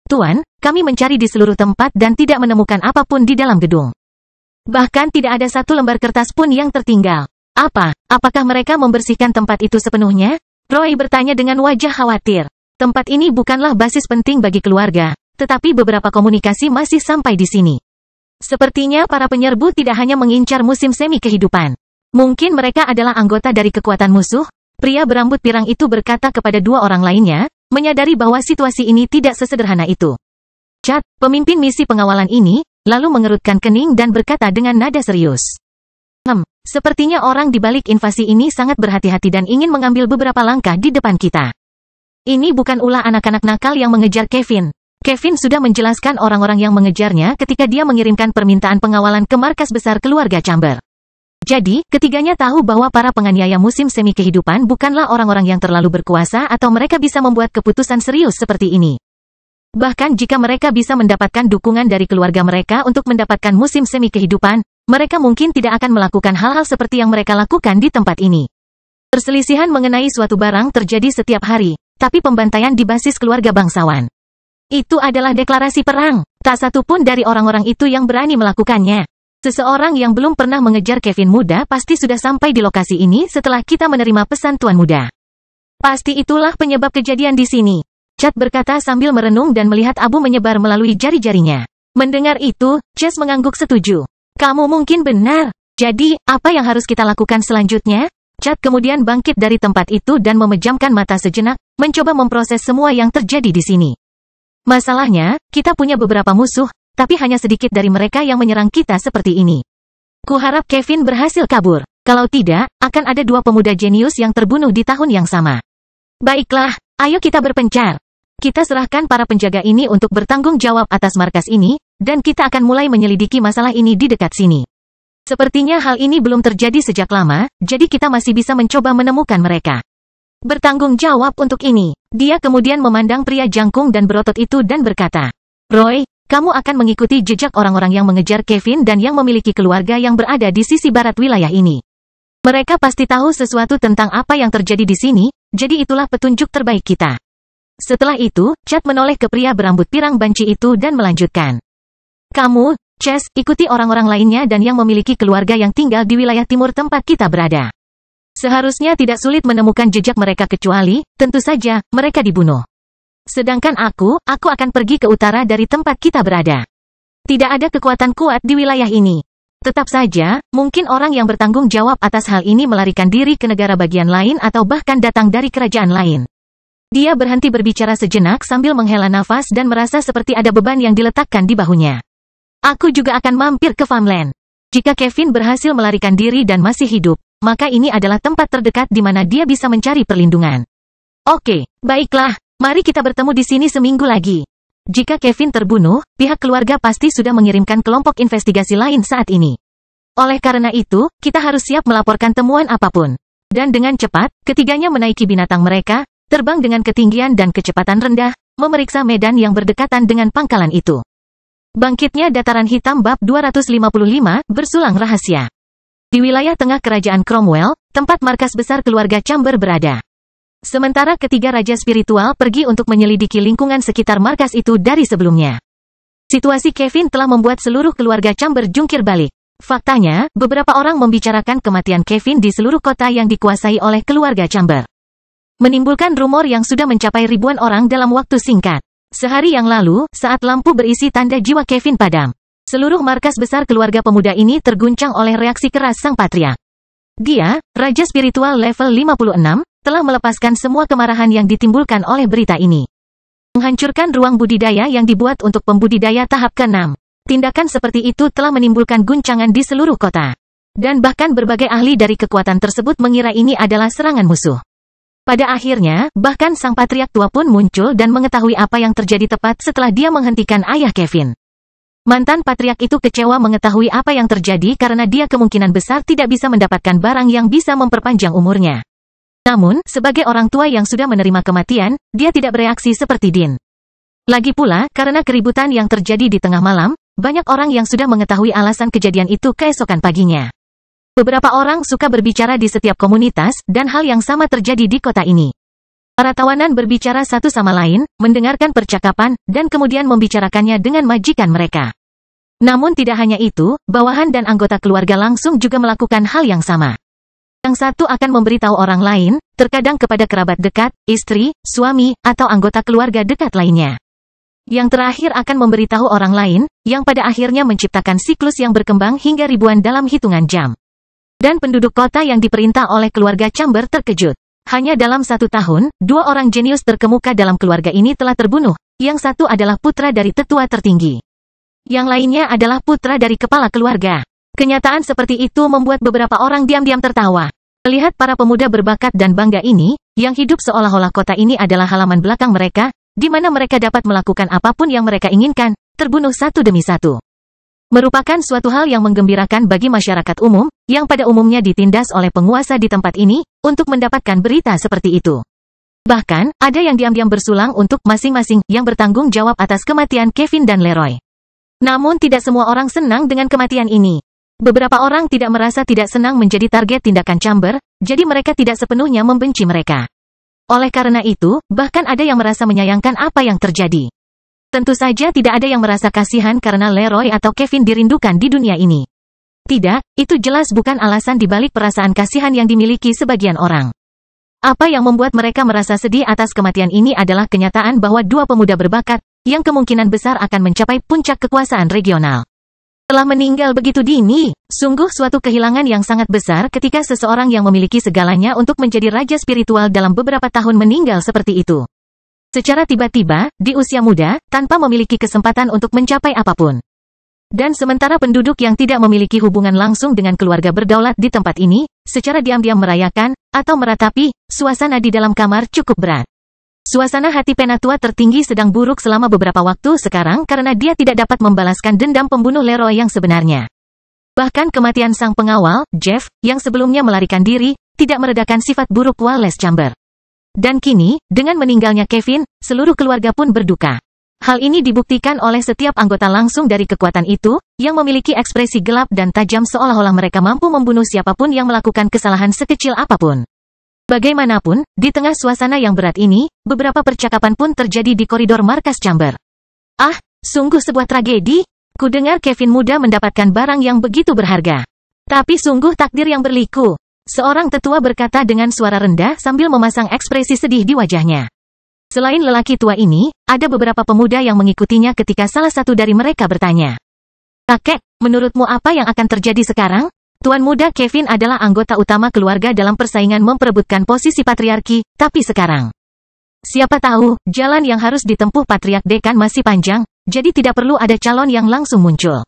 "Tuan, kami mencari di seluruh tempat dan tidak menemukan apapun di dalam gedung. Bahkan tidak ada satu lembar kertas pun yang tertinggal. Apakah mereka membersihkan tempat itu sepenuhnya?" Roy bertanya dengan wajah khawatir. Tempat ini bukanlah basis penting bagi keluarga, tetapi beberapa komunikasi masih sampai di sini. Sepertinya para penyerbu tidak hanya mengincar musim semi kehidupan. Mungkin mereka adalah anggota dari kekuatan musuh. Pria berambut pirang itu berkata kepada 2 orang lainnya, menyadari bahwa situasi ini tidak sesederhana itu. Chad, pemimpin misi pengawalan ini, lalu mengerutkan kening dan berkata dengan nada serius. Sepertinya orang di balik invasi ini sangat berhati-hati dan ingin mengambil beberapa langkah di depan kita. Ini bukan ulah anak-anak nakal yang mengejar Kevin. Kevin sudah menjelaskan orang-orang yang mengejarnya ketika dia mengirimkan permintaan pengawalan ke markas besar keluarga Chamber. Jadi, ketiganya tahu bahwa para penganiaya musim semi kehidupan bukanlah orang-orang yang terlalu berkuasa atau mereka bisa membuat keputusan serius seperti ini. Bahkan jika mereka bisa mendapatkan dukungan dari keluarga mereka untuk mendapatkan musim semi kehidupan, mereka mungkin tidak akan melakukan hal-hal seperti yang mereka lakukan di tempat ini. Perselisihan mengenai suatu barang terjadi setiap hari, tapi pembantaian di basis keluarga bangsawan. Itu adalah deklarasi perang. Tak satu pun dari orang-orang itu yang berani melakukannya. Seseorang yang belum pernah mengejar Kevin muda pasti sudah sampai di lokasi ini setelah kita menerima pesan Tuan Muda. Pasti itulah penyebab kejadian di sini. Chad berkata sambil merenung dan melihat abu menyebar melalui jari-jarinya. Mendengar itu, Chase mengangguk setuju. Kamu mungkin benar. Jadi, apa yang harus kita lakukan selanjutnya? Chad kemudian bangkit dari tempat itu dan memejamkan mata sejenak, mencoba memproses semua yang terjadi di sini. Masalahnya, kita punya beberapa musuh, tapi hanya sedikit dari mereka yang menyerang kita seperti ini. Kuharap Kevin berhasil kabur. Kalau tidak, akan ada dua pemuda jenius yang terbunuh di tahun yang sama. Baiklah, ayo kita berpencar. Kita serahkan para penjaga ini untuk bertanggung jawab atas markas ini, dan kita akan mulai menyelidiki masalah ini di dekat sini. Sepertinya hal ini belum terjadi sejak lama, jadi kita masih bisa mencoba menemukan mereka. Bertanggung jawab untuk ini. Dia kemudian memandang pria jangkung dan berotot itu dan berkata, Roy, kamu akan mengikuti jejak orang-orang yang mengejar Kevin dan yang memiliki keluarga yang berada di sisi barat wilayah ini. Mereka pasti tahu sesuatu tentang apa yang terjadi di sini, jadi itulah petunjuk terbaik kita. Setelah itu, Chad menoleh ke pria berambut pirang banci itu dan melanjutkan. Kamu, Chase, ikuti orang-orang lainnya dan yang memiliki keluarga yang tinggal di wilayah timur tempat kita berada. Seharusnya tidak sulit menemukan jejak mereka kecuali, tentu saja, mereka dibunuh. Sedangkan aku akan pergi ke utara dari tempat kita berada. Tidak ada kekuatan kuat di wilayah ini. Tetap saja, mungkin orang yang bertanggung jawab atas hal ini melarikan diri ke negara bagian lain atau bahkan datang dari kerajaan lain. Dia berhenti berbicara sejenak sambil menghela nafas dan merasa seperti ada beban yang diletakkan di bahunya. Aku juga akan mampir ke Farmland. Jika Kevin berhasil melarikan diri dan masih hidup, maka ini adalah tempat terdekat di mana dia bisa mencari perlindungan. Oke, baiklah, mari kita bertemu di sini seminggu lagi. Jika Kevin terbunuh, pihak keluarga pasti sudah mengirimkan kelompok investigasi lain saat ini. Oleh karena itu, kita harus siap melaporkan temuan apapun. Dan dengan cepat, ketiganya menaiki binatang mereka, terbang dengan ketinggian dan kecepatan rendah, memeriksa medan yang berdekatan dengan pangkalan itu. Bangkitnya dataran hitam bab 255, bersulang rahasia. Di wilayah tengah kerajaan Cromwell, tempat markas besar keluarga Chamber berada. Sementara ketiga raja spiritual pergi untuk menyelidiki lingkungan sekitar markas itu dari sebelumnya. Situasi Kevin telah membuat seluruh keluarga Chamber jungkir balik. Faktanya, beberapa orang membicarakan kematian Kevin di seluruh kota yang dikuasai oleh keluarga Chamber. Menimbulkan rumor yang sudah mencapai ribuan orang dalam waktu singkat. Sehari yang lalu, saat lampu berisi tanda jiwa Kevin padam, seluruh markas besar keluarga pemuda ini terguncang oleh reaksi keras sang patriark. Dia, raja spiritual level 56, telah melepaskan semua kemarahan yang ditimbulkan oleh berita ini. Menghancurkan ruang budidaya yang dibuat untuk pembudidaya tahap ke-6. Tindakan seperti itu telah menimbulkan guncangan di seluruh kota. Dan bahkan berbagai ahli dari kekuatan tersebut mengira ini adalah serangan musuh. Pada akhirnya, bahkan sang patriark tua pun muncul dan mengetahui apa yang terjadi tepat setelah dia menghentikan ayah Kevin. Mantan patriark itu kecewa mengetahui apa yang terjadi karena dia kemungkinan besar tidak bisa mendapatkan barang yang bisa memperpanjang umurnya. Namun, sebagai orang tua yang sudah menerima kematian, dia tidak bereaksi seperti Dean. Lagi pula, karena keributan yang terjadi di tengah malam, banyak orang yang sudah mengetahui alasan kejadian itu keesokan paginya. Beberapa orang suka berbicara di setiap komunitas, dan hal yang sama terjadi di kota ini. Para tawanan berbicara satu sama lain, mendengarkan percakapan, dan kemudian membicarakannya dengan majikan mereka. Namun tidak hanya itu, bawahan dan anggota keluarga langsung juga melakukan hal yang sama. Yang satu akan memberitahu orang lain, terkadang kepada kerabat dekat, istri, suami, atau anggota keluarga dekat lainnya. Yang terakhir akan memberitahu orang lain, yang pada akhirnya menciptakan siklus yang berkembang hingga ribuan dalam hitungan jam. Dan penduduk kota yang diperintah oleh keluarga Chamber terkejut. Hanya dalam 1 tahun, 2 orang jenius terkemuka dalam keluarga ini telah terbunuh, yang satu adalah putra dari tetua tertinggi. Yang lainnya adalah putra dari kepala keluarga. Kenyataan seperti itu membuat beberapa orang diam-diam tertawa. Melihat para pemuda berbakat dan bangga ini, yang hidup seolah-olah kota ini adalah halaman belakang mereka, di mana mereka dapat melakukan apapun yang mereka inginkan, terbunuh satu demi satu. Merupakan suatu hal yang menggembirakan bagi masyarakat umum, yang pada umumnya ditindas oleh penguasa di tempat ini, untuk mendapatkan berita seperti itu. Bahkan, ada yang diam-diam bersulang untuk masing-masing yang bertanggung jawab atas kematian Kevin dan Leroy. Namun tidak semua orang senang dengan kematian ini. Beberapa orang tidak merasa tidak senang menjadi target tindakan Chamber, jadi mereka tidak sepenuhnya membenci mereka. Oleh karena itu, bahkan ada yang merasa menyayangkan apa yang terjadi. Tentu saja tidak ada yang merasa kasihan karena Leroy atau Kevin dirindukan di dunia ini. Tidak, itu jelas bukan alasan dibalik perasaan kasihan yang dimiliki sebagian orang. Apa yang membuat mereka merasa sedih atas kematian ini adalah kenyataan bahwa dua pemuda berbakat, yang kemungkinan besar akan mencapai puncak kekuasaan regional, telah meninggal begitu dini. Sungguh suatu kehilangan yang sangat besar ketika seseorang yang memiliki segalanya untuk menjadi raja spiritual dalam beberapa tahun meninggal seperti itu. Secara tiba-tiba, di usia muda, tanpa memiliki kesempatan untuk mencapai apapun. Dan sementara penduduk yang tidak memiliki hubungan langsung dengan keluarga berdaulat di tempat ini, secara diam-diam merayakan, atau meratapi, suasana di dalam kamar cukup berat. Suasana hati penatua tertinggi sedang buruk selama beberapa waktu sekarang karena dia tidak dapat membalaskan dendam pembunuh Leroy yang sebenarnya. Bahkan kematian sang pengawal, Jeff, yang sebelumnya melarikan diri, tidak meredakan sifat buruk Wallace Chamber. Dan kini, dengan meninggalnya Kevin, seluruh keluarga pun berduka. Hal ini dibuktikan oleh setiap anggota langsung dari kekuatan itu, yang memiliki ekspresi gelap dan tajam seolah-olah mereka mampu membunuh siapapun yang melakukan kesalahan sekecil apapun. Bagaimanapun, di tengah suasana yang berat ini, beberapa percakapan pun terjadi di koridor markas Chamber. Ah, sungguh sebuah tragedi. Kudengar Kevin muda mendapatkan barang yang begitu berharga. Tapi sungguh takdir yang berliku. Seorang tetua berkata dengan suara rendah sambil memasang ekspresi sedih di wajahnya. Selain lelaki tua ini, ada beberapa pemuda yang mengikutinya ketika salah satu dari mereka bertanya. Kakek, menurutmu apa yang akan terjadi sekarang? Tuan muda Kevin adalah anggota utama keluarga dalam persaingan memperebutkan posisi patriarki, tapi sekarang, siapa tahu, jalan yang harus ditempuh Patriark Dekan masih panjang, jadi tidak perlu ada calon yang langsung muncul.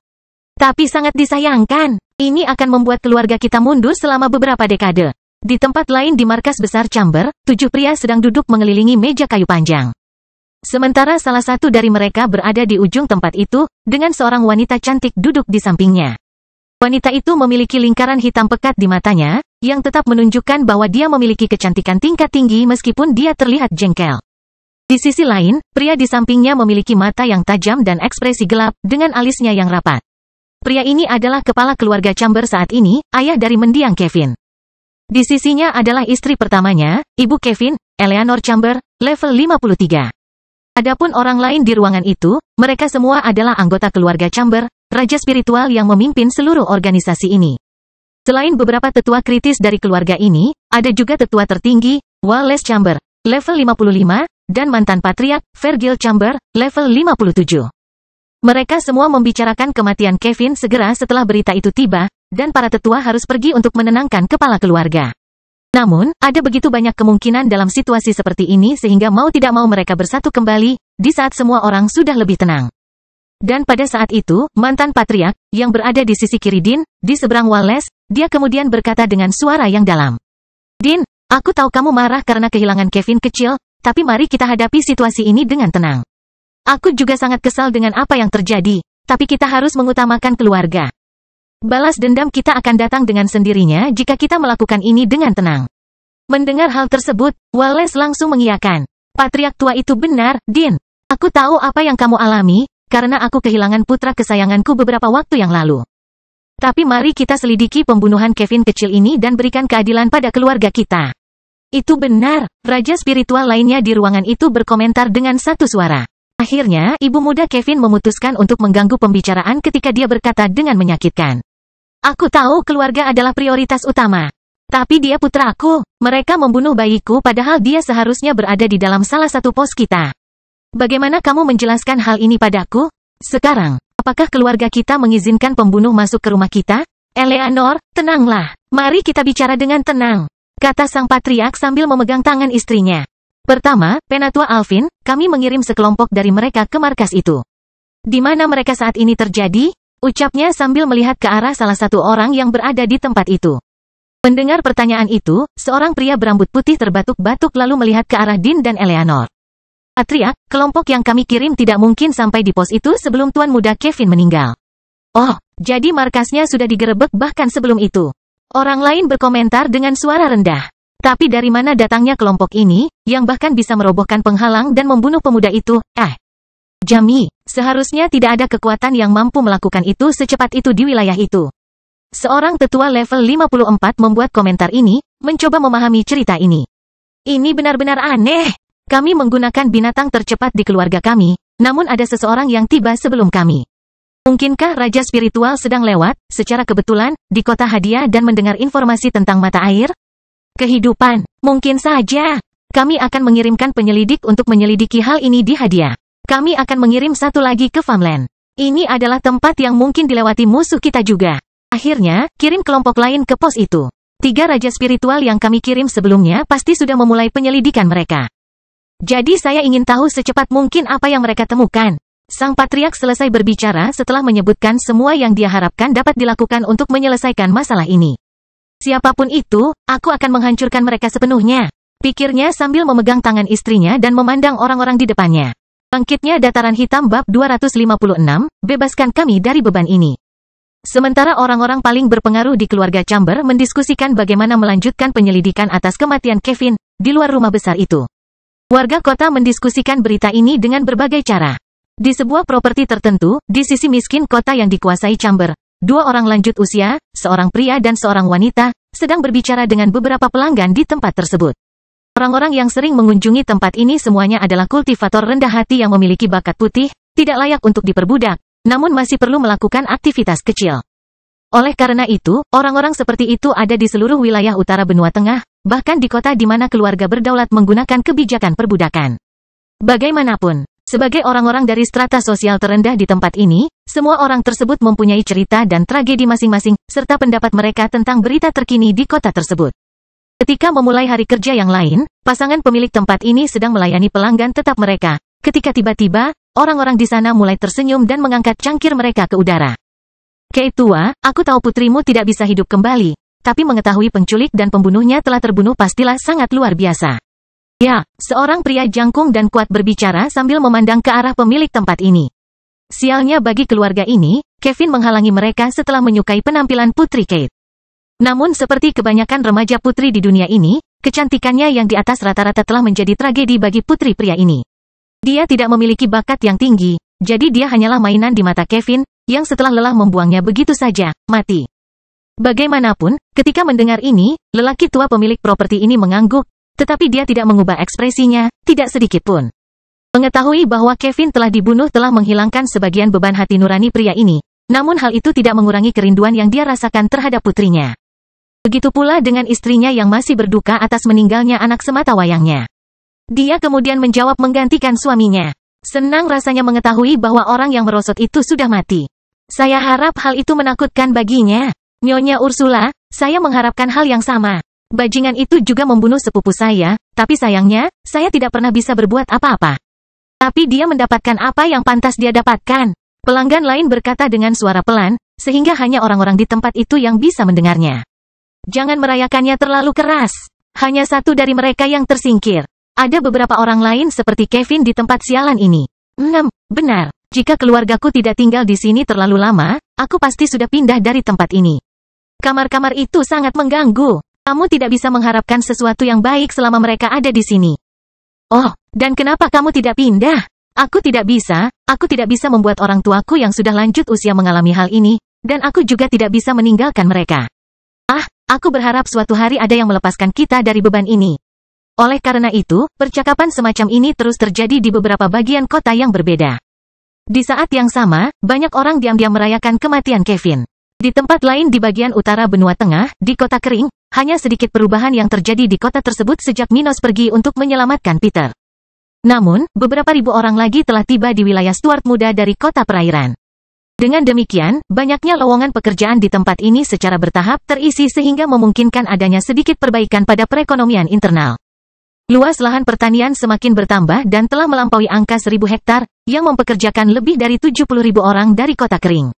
Tapi sangat disayangkan, ini akan membuat keluarga kita mundur selama beberapa dekade. Di tempat lain di markas besar Chamber, 7 pria sedang duduk mengelilingi meja kayu panjang. Sementara salah satu dari mereka berada di ujung tempat itu, dengan seorang wanita cantik duduk di sampingnya. Wanita itu memiliki lingkaran hitam pekat di matanya, yang tetap menunjukkan bahwa dia memiliki kecantikan tingkat tinggi meskipun dia terlihat jengkel. Di sisi lain, pria di sampingnya memiliki mata yang tajam dan ekspresi gelap, dengan alisnya yang rapat. Pria ini adalah kepala keluarga Chamber saat ini, ayah dari mendiang Kevin. Di sisinya adalah istri pertamanya, ibu Kevin, Eleanor Chamber, level 53. Adapun orang lain di ruangan itu, mereka semua adalah anggota keluarga Chamber, raja spiritual yang memimpin seluruh organisasi ini. Selain beberapa tetua kritis dari keluarga ini, ada juga tetua tertinggi, Wallace Chamber, level 55, dan mantan patriark, Virgil Chamber, level 57. Mereka semua membicarakan kematian Kevin segera setelah berita itu tiba, dan para tetua harus pergi untuk menenangkan kepala keluarga. Namun, ada begitu banyak kemungkinan dalam situasi seperti ini sehingga mau tidak mau mereka bersatu kembali, di saat semua orang sudah lebih tenang. Dan pada saat itu, mantan patriark, yang berada di sisi kiri Dean, di seberang Wallace, dia kemudian berkata dengan suara yang dalam. Dean, aku tahu kamu marah karena kehilangan Kevin kecil, tapi mari kita hadapi situasi ini dengan tenang. Aku juga sangat kesal dengan apa yang terjadi, tapi kita harus mengutamakan keluarga. Balas dendam kita akan datang dengan sendirinya jika kita melakukan ini dengan tenang. Mendengar hal tersebut, Wallace langsung mengiyakan. Patriark tua itu benar, Dean. Aku tahu apa yang kamu alami, karena aku kehilangan putra kesayanganku beberapa waktu yang lalu. Tapi mari kita selidiki pembunuhan Kevin kecil ini dan berikan keadilan pada keluarga kita. Itu benar, raja spiritual lainnya di ruangan itu berkomentar dengan satu suara. Akhirnya, ibu muda Kevin memutuskan untuk mengganggu pembicaraan ketika dia berkata dengan menyakitkan. Aku tahu keluarga adalah prioritas utama. Tapi dia putraku, mereka membunuh bayiku padahal dia seharusnya berada di dalam salah satu pos kita. Bagaimana kamu menjelaskan hal ini padaku? Sekarang, apakah keluarga kita mengizinkan pembunuh masuk ke rumah kita? Eleanor, tenanglah. Mari kita bicara dengan tenang, kata sang patriark sambil memegang tangan istrinya. Pertama, Penatua Alvin, kami mengirim sekelompok dari mereka ke markas itu. Di mana mereka saat ini terjadi? Ucapnya sambil melihat ke arah salah satu orang yang berada di tempat itu. Mendengar pertanyaan itu, seorang pria berambut putih terbatuk-batuk lalu melihat ke arah Dean dan Eleanor. Teriak, kelompok yang kami kirim tidak mungkin sampai di pos itu sebelum Tuan Muda Kevin meninggal. Oh, jadi markasnya sudah digerebek bahkan sebelum itu. Orang lain berkomentar dengan suara rendah. Tapi dari mana datangnya kelompok ini, yang bahkan bisa merobohkan penghalang dan membunuh pemuda itu? Jamie, seharusnya tidak ada kekuatan yang mampu melakukan itu secepat itu di wilayah itu. Seorang tetua level 54 membuat komentar ini, mencoba memahami cerita ini. Ini benar-benar aneh. Kami menggunakan binatang tercepat di keluarga kami, namun ada seseorang yang tiba sebelum kami. Mungkinkah Raja Spiritual sedang lewat, secara kebetulan, di kota hadiah dan mendengar informasi tentang mata air? Kehidupan, mungkin saja. Kami akan mengirimkan penyelidik untuk menyelidiki hal ini di hadiah. Kami akan mengirim satu lagi ke Farmland. Ini adalah tempat yang mungkin dilewati musuh kita juga. Akhirnya, kirim kelompok lain ke pos itu. 3 Raja Spiritual yang kami kirim sebelumnya pasti sudah memulai penyelidikan mereka. Jadi saya ingin tahu secepat mungkin apa yang mereka temukan. Sang Patriark selesai berbicara setelah menyebutkan semua yang dia harapkan dapat dilakukan untuk menyelesaikan masalah ini. Siapapun itu, aku akan menghancurkan mereka sepenuhnya. Pikirnya sambil memegang tangan istrinya dan memandang orang-orang di depannya. Bangkitnya dataran hitam bab 256, bebaskan kami dari beban ini. Sementara orang-orang paling berpengaruh di keluarga Chamber mendiskusikan bagaimana melanjutkan penyelidikan atas kematian Kevin, di luar rumah besar itu. Warga kota mendiskusikan berita ini dengan berbagai cara. Di sebuah properti tertentu, di sisi miskin kota yang dikuasai Chamber, 2 orang lanjut usia, seorang pria dan seorang wanita, sedang berbicara dengan beberapa pelanggan di tempat tersebut. Orang-orang yang sering mengunjungi tempat ini semuanya adalah kultivator rendah hati yang memiliki bakat putih, tidak layak untuk diperbudak, namun masih perlu melakukan aktivitas kecil. Oleh karena itu, orang-orang seperti itu ada di seluruh wilayah utara benua tengah, bahkan di kota di mana keluarga berdaulat menggunakan kebijakan perbudakan. Bagaimanapun, sebagai orang-orang dari strata sosial terendah di tempat ini, semua orang tersebut mempunyai cerita dan tragedi masing-masing, serta pendapat mereka tentang berita terkini di kota tersebut. Ketika memulai hari kerja yang lain, pasangan pemilik tempat ini sedang melayani pelanggan tetap mereka. Ketika tiba-tiba, orang-orang di sana mulai tersenyum dan mengangkat cangkir mereka ke udara. Kei tua, aku tahu putrimu tidak bisa hidup kembali, tapi mengetahui penculik dan pembunuhnya telah terbunuh pastilah sangat luar biasa. Ya, seorang pria jangkung dan kuat berbicara sambil memandang ke arah pemilik tempat ini. Sialnya bagi keluarga ini, Kevin menghalangi mereka setelah menyukai penampilan Putri Kate. Namun seperti kebanyakan remaja putri di dunia ini, kecantikannya yang di atas rata-rata telah menjadi tragedi bagi putri pria ini. Dia tidak memiliki bakat yang tinggi, jadi dia hanyalah mainan di mata Kevin, yang setelah lelah membuangnya begitu saja, mati. Bagaimanapun, ketika mendengar ini, lelaki tua pemilik properti ini mengangguk, tetapi dia tidak mengubah ekspresinya, tidak sedikit pun. Mengetahui bahwa Kevin telah dibunuh telah menghilangkan sebagian beban hati nurani pria ini, namun hal itu tidak mengurangi kerinduan yang dia rasakan terhadap putrinya. Begitu pula dengan istrinya yang masih berduka atas meninggalnya anak semata wayangnya. Dia kemudian menjawab menggantikan suaminya. Senang rasanya mengetahui bahwa orang yang merosot itu sudah mati. Saya harap hal itu menakutkan baginya. Nyonya Ursula, saya mengharapkan hal yang sama. Bajingan itu juga membunuh sepupu saya, tapi sayangnya, saya tidak pernah bisa berbuat apa-apa. Tapi dia mendapatkan apa yang pantas dia dapatkan. Pelanggan lain berkata dengan suara pelan, sehingga hanya orang-orang di tempat itu yang bisa mendengarnya. Jangan merayakannya terlalu keras. Hanya satu dari mereka yang tersingkir. Ada beberapa orang lain seperti Kevin di tempat sialan ini. Benar. Jika keluargaku tidak tinggal di sini terlalu lama, aku pasti sudah pindah dari tempat ini. Kamar-kamar itu sangat mengganggu. Kamu tidak bisa mengharapkan sesuatu yang baik selama mereka ada di sini. Oh, dan kenapa kamu tidak pindah? Aku tidak bisa membuat orang tuaku yang sudah lanjut usia mengalami hal ini, dan aku juga tidak bisa meninggalkan mereka. Aku berharap suatu hari ada yang melepaskan kita dari beban ini. Oleh karena itu, percakapan semacam ini terus terjadi di beberapa bagian kota yang berbeda. Di saat yang sama, banyak orang diam-diam merayakan kematian Kevin. Di tempat lain di bagian utara benua tengah, di kota kering, hanya sedikit perubahan yang terjadi di kota tersebut sejak Minos pergi untuk menyelamatkan Peter. Namun, beberapa ribu orang lagi telah tiba di wilayah Stuart muda dari kota perairan. Dengan demikian, banyaknya lowongan pekerjaan di tempat ini secara bertahap terisi sehingga memungkinkan adanya sedikit perbaikan pada perekonomian internal. Luas lahan pertanian semakin bertambah dan telah melampaui angka 1.000 hektar, yang mempekerjakan lebih dari 70.000 orang dari kota kering.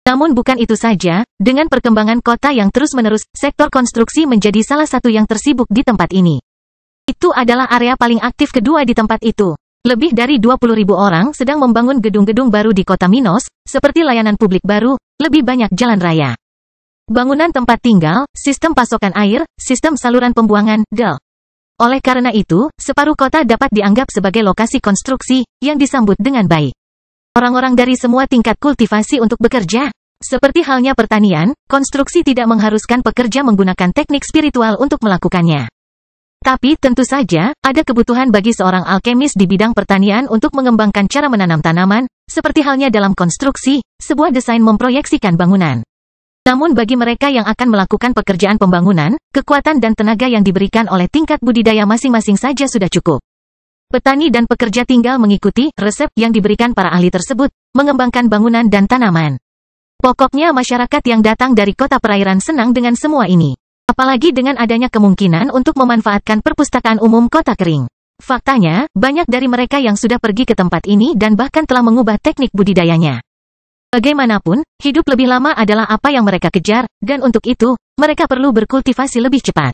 Namun bukan itu saja, dengan perkembangan kota yang terus-menerus, sektor konstruksi menjadi salah satu yang tersibuk di tempat ini. Itu adalah area paling aktif kedua di tempat itu. Lebih dari 20.000 orang sedang membangun gedung-gedung baru di kota Minos, seperti layanan publik baru, lebih banyak jalan raya, bangunan tempat tinggal, sistem pasokan air, sistem saluran pembuangan, del. Oleh karena itu, separuh kota dapat dianggap sebagai lokasi konstruksi, yang disambut dengan baik. Orang-orang dari semua tingkat kultivasi untuk bekerja. Seperti halnya pertanian, konstruksi tidak mengharuskan pekerja menggunakan teknik spiritual untuk melakukannya. Tapi tentu saja, ada kebutuhan bagi seorang alkemis di bidang pertanian untuk mengembangkan cara menanam tanaman, seperti halnya dalam konstruksi, sebuah desain memproyeksikan bangunan. Namun bagi mereka yang akan melakukan pekerjaan pembangunan, kekuatan dan tenaga yang diberikan oleh tingkat budidaya masing-masing saja sudah cukup. Petani dan pekerja tinggal mengikuti resep yang diberikan para ahli tersebut, mengembangkan bangunan dan tanaman. Pokoknya masyarakat yang datang dari kota perairan senang dengan semua ini. Apalagi dengan adanya kemungkinan untuk memanfaatkan perpustakaan umum kota kering. Faktanya, banyak dari mereka yang sudah pergi ke tempat ini dan bahkan telah mengubah teknik budidayanya. Bagaimanapun, hidup lebih lama adalah apa yang mereka kejar, dan untuk itu, mereka perlu berkultivasi lebih cepat.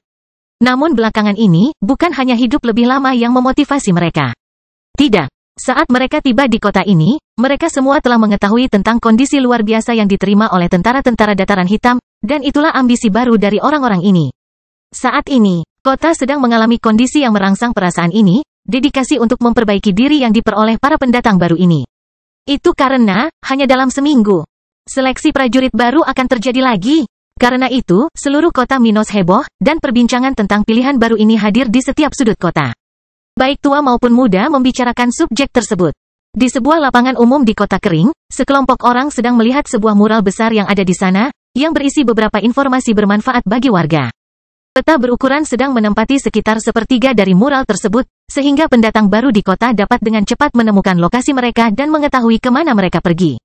Namun belakangan ini, bukan hanya hidup lebih lama yang memotivasi mereka. Tidak. Saat mereka tiba di kota ini, mereka semua telah mengetahui tentang kondisi luar biasa yang diterima oleh tentara-tentara dataran hitam, dan itulah ambisi baru dari orang-orang ini. Saat ini, kota sedang mengalami kondisi yang merangsang perasaan ini, dedikasi untuk memperbaiki diri yang diperoleh para pendatang baru ini. Itu karena, hanya dalam seminggu, seleksi prajurit baru akan terjadi lagi. Karena itu, seluruh kota Minos heboh, dan perbincangan tentang pilihan baru ini hadir di setiap sudut kota. Baik tua maupun muda membicarakan subjek tersebut. Di sebuah lapangan umum di kota kering, sekelompok orang sedang melihat sebuah mural besar yang ada di sana, yang berisi beberapa informasi bermanfaat bagi warga. Peta berukuran sedang menempati sekitar sepertiga dari mural tersebut, sehingga pendatang baru di kota dapat dengan cepat menemukan lokasi mereka dan mengetahui kemana mereka pergi.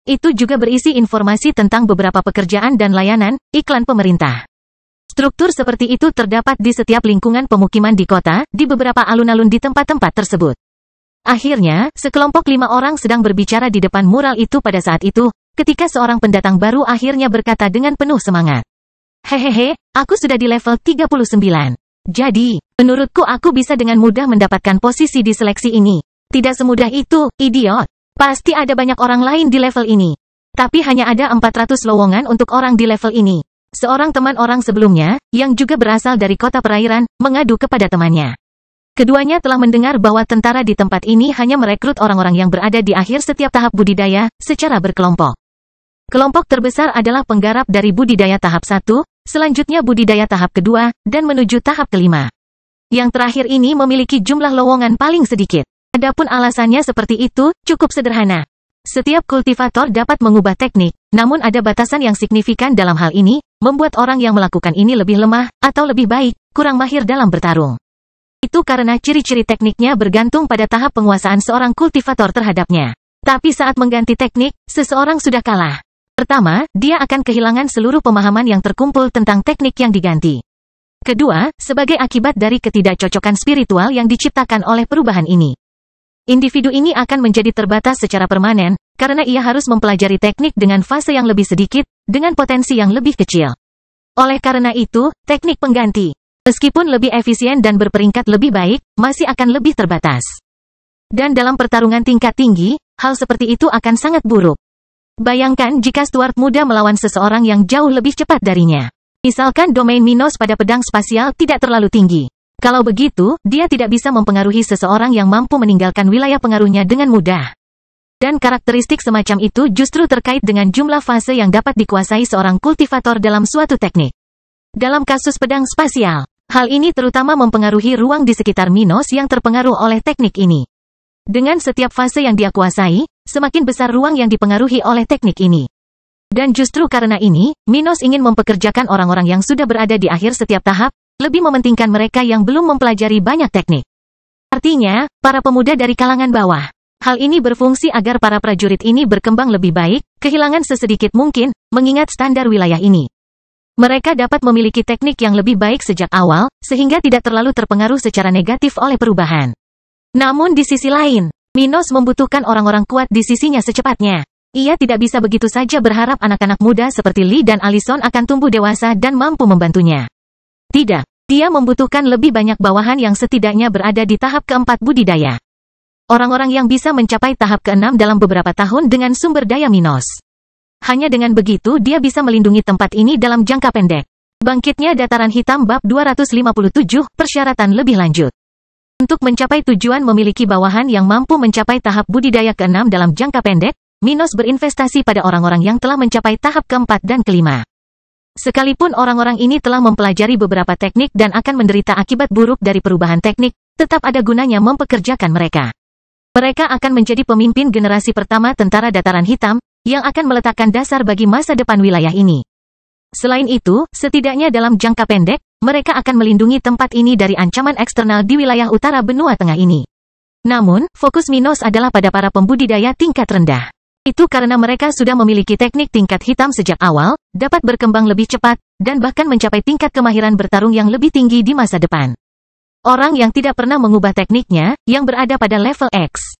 Itu juga berisi informasi tentang beberapa pekerjaan dan layanan, iklan pemerintah. Struktur seperti itu terdapat di setiap lingkungan pemukiman di kota, di beberapa alun-alun di tempat-tempat tersebut. Akhirnya, sekelompok 5 orang sedang berbicara di depan mural itu pada saat itu, ketika seorang pendatang baru akhirnya berkata dengan penuh semangat. Hehehe, aku sudah di level 39. Jadi, menurutku aku bisa dengan mudah mendapatkan posisi di seleksi ini. Tidak semudah itu, idiot. Pasti ada banyak orang lain di level ini. Tapi hanya ada 400 lowongan untuk orang di level ini. Seorang teman orang sebelumnya, yang juga berasal dari kota perairan, mengadu kepada temannya. Keduanya telah mendengar bahwa tentara di tempat ini hanya merekrut orang-orang yang berada di akhir setiap tahap budidaya, secara berkelompok. Kelompok terbesar adalah penggarap dari budidaya tahap 1, selanjutnya budidaya tahap kedua, dan menuju tahap kelima. Yang terakhir ini memiliki jumlah lowongan paling sedikit. Adapun alasannya seperti itu, cukup sederhana. Setiap kultivator dapat mengubah teknik, namun ada batasan yang signifikan dalam hal ini, membuat orang yang melakukan ini lebih lemah, atau lebih baik, kurang mahir dalam bertarung. Itu karena ciri-ciri tekniknya bergantung pada tahap penguasaan seorang kultivator terhadapnya. Tapi saat mengganti teknik, seseorang sudah kalah. Pertama, dia akan kehilangan seluruh pemahaman yang terkumpul tentang teknik yang diganti. Kedua, sebagai akibat dari ketidakcocokan spiritual yang diciptakan oleh perubahan ini. Individu ini akan menjadi terbatas secara permanen, karena ia harus mempelajari teknik dengan fase yang lebih sedikit, dengan potensi yang lebih kecil. Oleh karena itu, teknik pengganti, meskipun lebih efisien dan berperingkat lebih baik, masih akan lebih terbatas. Dan dalam pertarungan tingkat tinggi, hal seperti itu akan sangat buruk. Bayangkan jika Stuart muda melawan seseorang yang jauh lebih cepat darinya. Misalkan domain Minos pada pedang spasial tidak terlalu tinggi. Kalau begitu, dia tidak bisa mempengaruhi seseorang yang mampu meninggalkan wilayah pengaruhnya dengan mudah. Dan karakteristik semacam itu justru terkait dengan jumlah fase yang dapat dikuasai seorang kultivator dalam suatu teknik. Dalam kasus pedang spasial, hal ini terutama mempengaruhi ruang di sekitar Minos yang terpengaruh oleh teknik ini. Dengan setiap fase yang dia kuasai, semakin besar ruang yang dipengaruhi oleh teknik ini. Dan justru karena ini, Minos ingin mempekerjakan orang-orang yang sudah berada di akhir setiap tahap, lebih mementingkan mereka yang belum mempelajari banyak teknik. Artinya, para pemuda dari kalangan bawah. Hal ini berfungsi agar para prajurit ini berkembang lebih baik, kehilangan sesedikit mungkin, mengingat standar wilayah ini. Mereka dapat memiliki teknik yang lebih baik sejak awal, sehingga tidak terlalu terpengaruh secara negatif oleh perubahan. Namun di sisi lain, Minos membutuhkan orang-orang kuat di sisinya secepatnya. Ia tidak bisa begitu saja berharap anak-anak muda seperti Lee dan Allison akan tumbuh dewasa dan mampu membantunya. Tidak, dia membutuhkan lebih banyak bawahan yang setidaknya berada di tahap keempat budidaya. Orang-orang yang bisa mencapai tahap keenam dalam beberapa tahun dengan sumber daya Minos. Hanya dengan begitu dia bisa melindungi tempat ini dalam jangka pendek. Bangkitnya Dataran Hitam Bab 257, Persyaratan lebih lanjut. Untuk mencapai tujuan memiliki bawahan yang mampu mencapai tahap budidaya keenam dalam jangka pendek, Minos berinvestasi pada orang-orang yang telah mencapai tahap keempat dan kelima. Sekalipun orang-orang ini telah mempelajari beberapa teknik dan akan menderita akibat buruk dari perubahan teknik, tetap ada gunanya mempekerjakan mereka. Mereka akan menjadi pemimpin generasi pertama tentara Dataran Hitam, yang akan meletakkan dasar bagi masa depan wilayah ini. Selain itu, setidaknya dalam jangka pendek, mereka akan melindungi tempat ini dari ancaman eksternal di wilayah utara benua tengah ini. Namun, fokus Minos adalah pada para pembudidaya tingkat rendah. Itu karena mereka sudah memiliki teknik tingkat hitam sejak awal, dapat berkembang lebih cepat, dan bahkan mencapai tingkat kemahiran bertarung yang lebih tinggi di masa depan. Orang yang tidak pernah mengubah tekniknya, yang berada pada level X,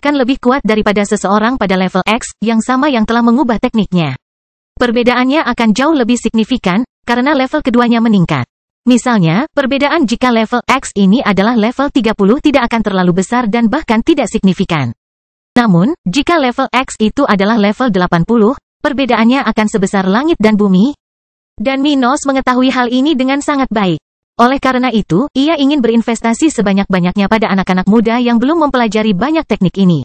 akan lebih kuat daripada seseorang pada level X, yang sama yang telah mengubah tekniknya. Perbedaannya akan jauh lebih signifikan, karena level keduanya meningkat. Misalnya, perbedaan jika level X ini adalah level 30 tidak akan terlalu besar dan bahkan tidak signifikan. Namun, jika level X itu adalah level 80, perbedaannya akan sebesar langit dan bumi. Dan Minos mengetahui hal ini dengan sangat baik. Oleh karena itu, ia ingin berinvestasi sebanyak-banyaknya pada anak-anak muda yang belum mempelajari banyak teknik ini.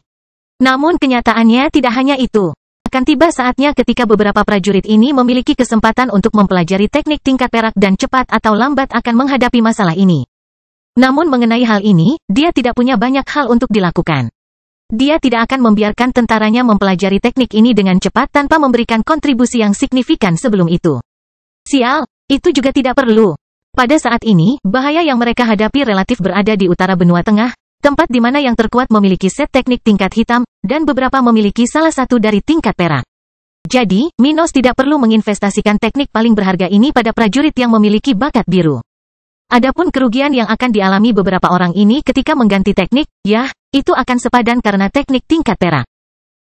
Namun kenyataannya tidak hanya itu. Akan tiba saatnya ketika beberapa prajurit ini memiliki kesempatan untuk mempelajari teknik tingkat perak dan cepat atau lambat akan menghadapi masalah ini. Namun mengenai hal ini, dia tidak punya banyak hal untuk dilakukan. Dia tidak akan membiarkan tentaranya mempelajari teknik ini dengan cepat tanpa memberikan kontribusi yang signifikan sebelum itu. Sial, itu juga tidak perlu. Pada saat ini, bahaya yang mereka hadapi relatif berada di utara benua tengah, tempat di mana yang terkuat memiliki set teknik tingkat hitam, dan beberapa memiliki salah satu dari tingkat perak. Jadi, Minos tidak perlu menginvestasikan teknik paling berharga ini pada prajurit yang memiliki bakat biru. Adapun kerugian yang akan dialami beberapa orang ini ketika mengganti teknik, ya, itu akan sepadan karena teknik tingkat perak.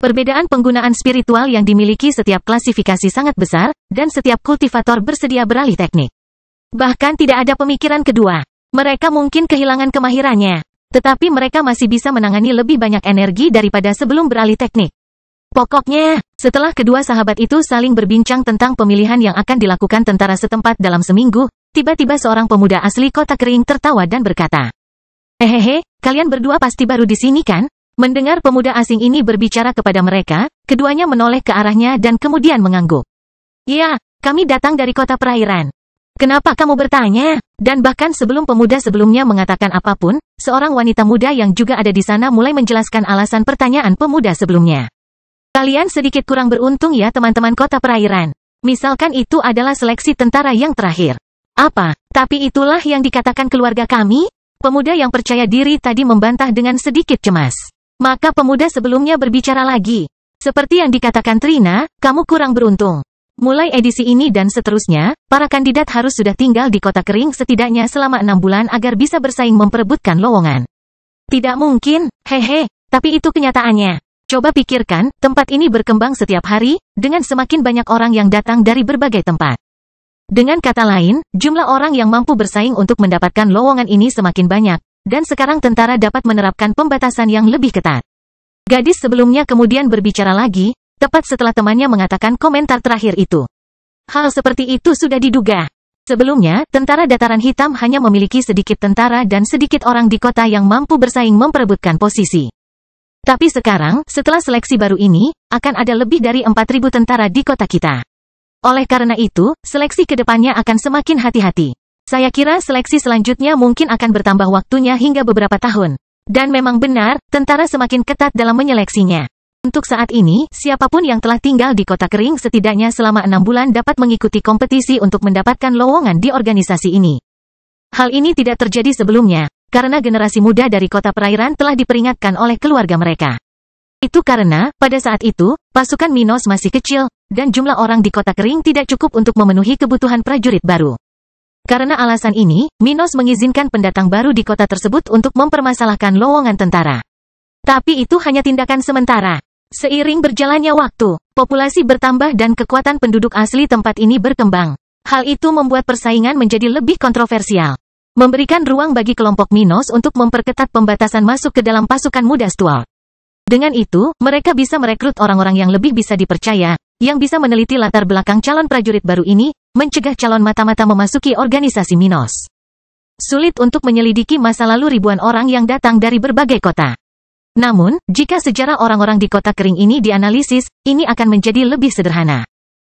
Perbedaan penggunaan spiritual yang dimiliki setiap klasifikasi sangat besar, dan setiap kultivator bersedia beralih teknik. Bahkan tidak ada pemikiran kedua. Mereka mungkin kehilangan kemahirannya, tetapi mereka masih bisa menangani lebih banyak energi daripada sebelum beralih teknik. Pokoknya, setelah kedua sahabat itu saling berbincang tentang pemilihan yang akan dilakukan tentara setempat dalam seminggu, tiba-tiba seorang pemuda asli Kota Kering tertawa dan berkata, "Hehehe, kalian berdua pasti baru di sini kan?" Mendengar pemuda asing ini berbicara kepada mereka, keduanya menoleh ke arahnya dan kemudian mengangguk. "Ya, kami datang dari kota perairan." "Kenapa kamu bertanya?" Dan bahkan sebelum pemuda sebelumnya mengatakan apapun, seorang wanita muda yang juga ada di sana mulai menjelaskan alasan pertanyaan pemuda sebelumnya. "Kalian sedikit kurang beruntung ya teman-teman kota perairan. Misalkan itu adalah seleksi tentara yang terakhir." "Apa? Tapi itulah yang dikatakan keluarga kami?" Pemuda yang percaya diri tadi membantah dengan sedikit cemas. Maka pemuda sebelumnya berbicara lagi. "Seperti yang dikatakan Trina, kamu kurang beruntung. Mulai edisi ini dan seterusnya, para kandidat harus sudah tinggal di Kota Kering setidaknya selama 6 bulan agar bisa bersaing memperebutkan lowongan." "Tidak mungkin, hehe, tapi itu kenyataannya. Coba pikirkan, tempat ini berkembang setiap hari, dengan semakin banyak orang yang datang dari berbagai tempat. Dengan kata lain, jumlah orang yang mampu bersaing untuk mendapatkan lowongan ini semakin banyak, dan sekarang tentara dapat menerapkan pembatasan yang lebih ketat." Gadis sebelumnya kemudian berbicara lagi, tepat setelah temannya mengatakan komentar terakhir itu. Hal seperti itu sudah diduga. Sebelumnya, tentara Dataran Hitam hanya memiliki sedikit tentara dan sedikit orang di kota yang mampu bersaing memperebutkan posisi. Tapi sekarang, setelah seleksi baru ini, akan ada lebih dari 4.000 tentara di kota kita. Oleh karena itu, seleksi ke depannya akan semakin hati-hati. Saya kira seleksi selanjutnya mungkin akan bertambah waktunya hingga beberapa tahun. Dan memang benar, tentara semakin ketat dalam menyeleksinya. Untuk saat ini, siapapun yang telah tinggal di Kota Kering setidaknya selama 6 bulan dapat mengikuti kompetisi untuk mendapatkan lowongan di organisasi ini. Hal ini tidak terjadi sebelumnya, karena generasi muda dari Kota Perairan telah diperingatkan oleh keluarga mereka. Itu karena, pada saat itu, pasukan Minos masih kecil, dan jumlah orang di kota kering tidak cukup untuk memenuhi kebutuhan prajurit baru. Karena alasan ini, Minos mengizinkan pendatang baru di kota tersebut untuk mempermasalahkan lowongan tentara. Tapi itu hanya tindakan sementara. Seiring berjalannya waktu, populasi bertambah dan kekuatan penduduk asli tempat ini berkembang. Hal itu membuat persaingan menjadi lebih kontroversial. Memberikan ruang bagi kelompok Minos untuk memperketat pembatasan masuk ke dalam pasukan muda Stuart. Dengan itu, mereka bisa merekrut orang-orang yang lebih bisa dipercaya, yang bisa meneliti latar belakang calon prajurit baru ini, mencegah calon mata-mata memasuki organisasi Minos. Sulit untuk menyelidiki masa lalu ribuan orang yang datang dari berbagai kota. Namun, jika sejarah orang-orang di kota kering ini dianalisis, ini akan menjadi lebih sederhana.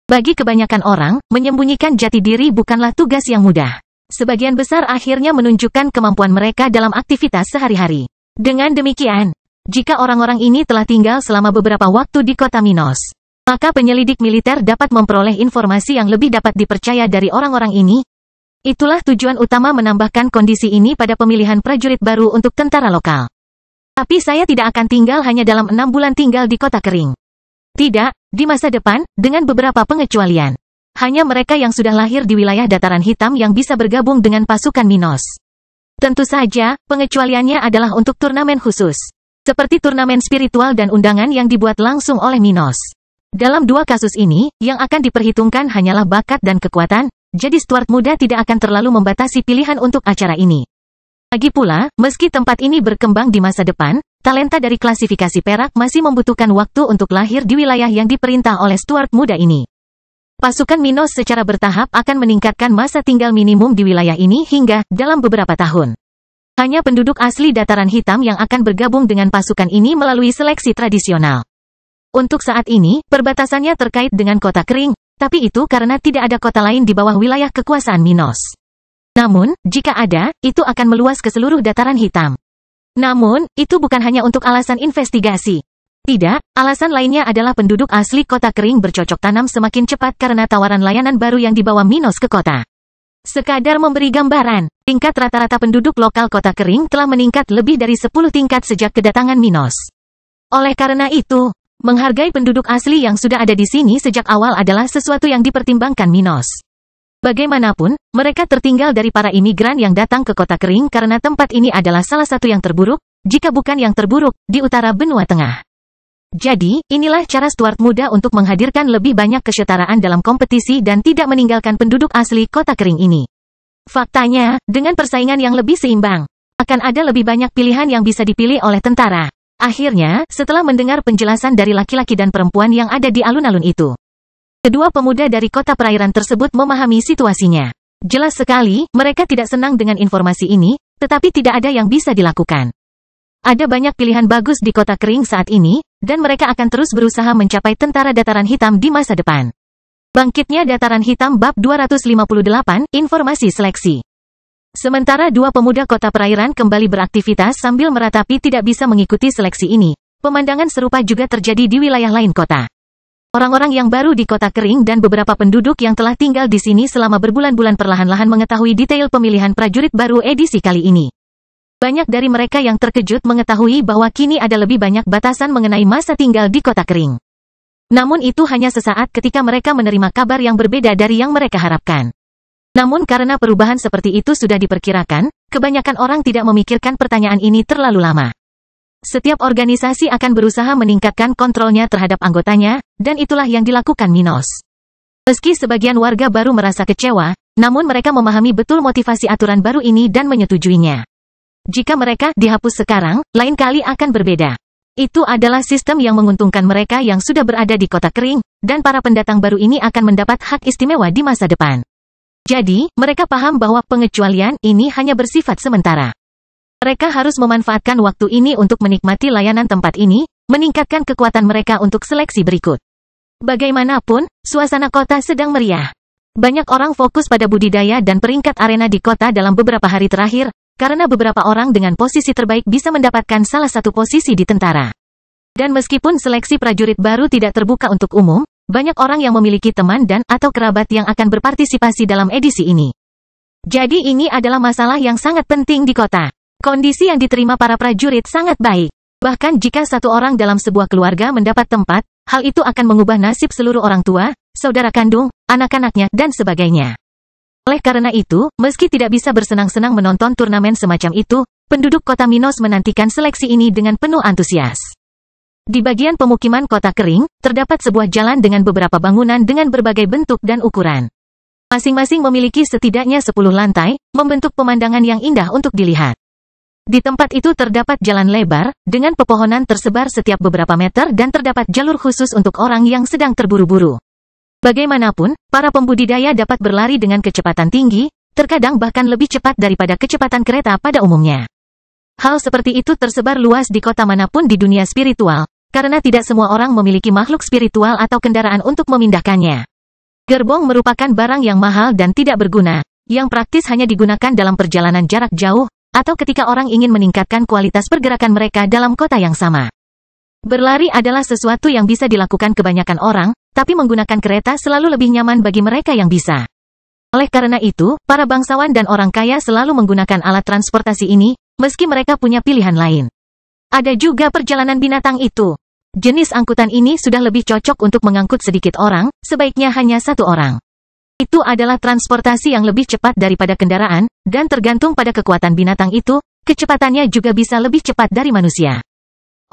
Bagi kebanyakan orang, menyembunyikan jati diri bukanlah tugas yang mudah. Sebagian besar akhirnya menunjukkan kemampuan mereka dalam aktivitas sehari-hari. Dengan demikian, jika orang-orang ini telah tinggal selama beberapa waktu di kota Minos, maka penyelidik militer dapat memperoleh informasi yang lebih dapat dipercaya dari orang-orang ini. Itulah tujuan utama menambahkan kondisi ini pada pemilihan prajurit baru untuk tentara lokal. Tapi saya tidak akan tinggal hanya dalam 6 bulan tinggal di kota kering. Tidak, di masa depan, dengan beberapa pengecualian. Hanya mereka yang sudah lahir di wilayah dataran hitam yang bisa bergabung dengan pasukan Minos. Tentu saja, pengecualiannya adalah untuk turnamen khusus. Seperti turnamen spiritual dan undangan yang dibuat langsung oleh Minos. Dalam dua kasus ini, yang akan diperhitungkan hanyalah bakat dan kekuatan, jadi Stuart muda tidak akan terlalu membatasi pilihan untuk acara ini. Lagi pula, meski tempat ini berkembang di masa depan, talenta dari klasifikasi perak masih membutuhkan waktu untuk lahir di wilayah yang diperintah oleh Stuart muda ini. Pasukan Minos secara bertahap akan meningkatkan masa tinggal minimum di wilayah ini hingga dalam beberapa tahun. Hanya penduduk asli dataran hitam yang akan bergabung dengan pasukan ini melalui seleksi tradisional. Untuk saat ini, perbatasannya terkait dengan kota kering, tapi itu karena tidak ada kota lain di bawah wilayah kekuasaan Minos. Namun, jika ada, itu akan meluas ke seluruh dataran hitam. Namun, itu bukan hanya untuk alasan investigasi. Tidak, alasan lainnya adalah penduduk asli kota kering bercocok tanam semakin cepat karena tawaran layanan baru yang dibawa Minos ke kota. Sekadar memberi gambaran, tingkat rata-rata penduduk lokal kota kering telah meningkat lebih dari 10 tingkat sejak kedatangan Minos. Oleh karena itu, menghargai penduduk asli yang sudah ada di sini sejak awal adalah sesuatu yang dipertimbangkan Minos. Bagaimanapun, mereka tertinggal dari para imigran yang datang ke kota kering karena tempat ini adalah salah satu yang terburuk, jika bukan yang terburuk, di utara benua tengah. Jadi, inilah cara Stuart muda untuk menghadirkan lebih banyak kesetaraan dalam kompetisi dan tidak meninggalkan penduduk asli kota kering ini. Faktanya, dengan persaingan yang lebih seimbang, akan ada lebih banyak pilihan yang bisa dipilih oleh tentara. Akhirnya, setelah mendengar penjelasan dari laki-laki dan perempuan yang ada di alun-alun itu, kedua pemuda dari kota perairan tersebut memahami situasinya. Jelas sekali, mereka tidak senang dengan informasi ini, tetapi tidak ada yang bisa dilakukan. Ada banyak pilihan bagus di kota kering saat ini, dan mereka akan terus berusaha mencapai tentara dataran hitam di masa depan. Bangkitnya dataran hitam bab 258, informasi seleksi. Sementara dua pemuda kota perairan kembali beraktivitas sambil meratapi tidak bisa mengikuti seleksi ini, pemandangan serupa juga terjadi di wilayah lain kota. Orang-orang yang baru di kota kering dan beberapa penduduk yang telah tinggal di sini selama berbulan-bulan perlahan-lahan mengetahui detail pemilihan prajurit baru edisi kali ini. Banyak dari mereka yang terkejut mengetahui bahwa kini ada lebih banyak batasan mengenai masa tinggal di kota kering. Namun itu hanya sesaat ketika mereka menerima kabar yang berbeda dari yang mereka harapkan. Namun karena perubahan seperti itu sudah diperkirakan, kebanyakan orang tidak memikirkan pertanyaan ini terlalu lama. Setiap organisasi akan berusaha meningkatkan kontrolnya terhadap anggotanya, dan itulah yang dilakukan Minos. Meski sebagian warga baru merasa kecewa, namun mereka memahami betul motivasi aturan baru ini dan menyetujuinya. Jika mereka dihapus sekarang, lain kali akan berbeda. Itu adalah sistem yang menguntungkan mereka yang sudah berada di kota kering, dan para pendatang baru ini akan mendapat hak istimewa di masa depan. Jadi, mereka paham bahwa pengecualian ini hanya bersifat sementara. Mereka harus memanfaatkan waktu ini untuk menikmati layanan tempat ini, meningkatkan kekuatan mereka untuk seleksi berikut. Bagaimanapun, suasana kota sedang meriah. Banyak orang fokus pada budidaya dan peringkat arena di kota dalam beberapa hari terakhir, karena beberapa orang dengan posisi terbaik bisa mendapatkan salah satu posisi di tentara. Dan meskipun seleksi prajurit baru tidak terbuka untuk umum, banyak orang yang memiliki teman dan atau kerabat yang akan berpartisipasi dalam edisi ini. Jadi ini adalah masalah yang sangat penting di kota. Kondisi yang diterima para prajurit sangat baik. Bahkan jika satu orang dalam sebuah keluarga mendapat tempat, hal itu akan mengubah nasib seluruh orang tua, saudara kandung, anak-anaknya, dan sebagainya. Oleh karena itu, meski tidak bisa bersenang-senang menonton turnamen semacam itu, penduduk kota Minos menantikan seleksi ini dengan penuh antusias. Di bagian pemukiman kota kering, terdapat sebuah jalan dengan beberapa bangunan dengan berbagai bentuk dan ukuran. Masing-masing memiliki setidaknya 10 lantai, membentuk pemandangan yang indah untuk dilihat. Di tempat itu terdapat jalan lebar, dengan pepohonan tersebar setiap beberapa meter dan terdapat jalur khusus untuk orang yang sedang terburu-buru. Bagaimanapun, para pembudidaya dapat berlari dengan kecepatan tinggi, terkadang bahkan lebih cepat daripada kecepatan kereta pada umumnya. Hal seperti itu tersebar luas di kota manapun di dunia spiritual, karena tidak semua orang memiliki makhluk spiritual atau kendaraan untuk memindahkannya. Gerbong merupakan barang yang mahal dan tidak berguna, yang praktis hanya digunakan dalam perjalanan jarak jauh, atau ketika orang ingin meningkatkan kualitas pergerakan mereka dalam kota yang sama. Berlari adalah sesuatu yang bisa dilakukan kebanyakan orang, tapi menggunakan kereta selalu lebih nyaman bagi mereka yang bisa. Oleh karena itu, para bangsawan dan orang kaya selalu menggunakan alat transportasi ini, meski mereka punya pilihan lain. Ada juga perjalanan binatang itu. Jenis angkutan ini sudah lebih cocok untuk mengangkut sedikit orang, sebaiknya hanya satu orang. Itu adalah transportasi yang lebih cepat daripada kendaraan, dan tergantung pada kekuatan binatang itu, kecepatannya juga bisa lebih cepat dari manusia.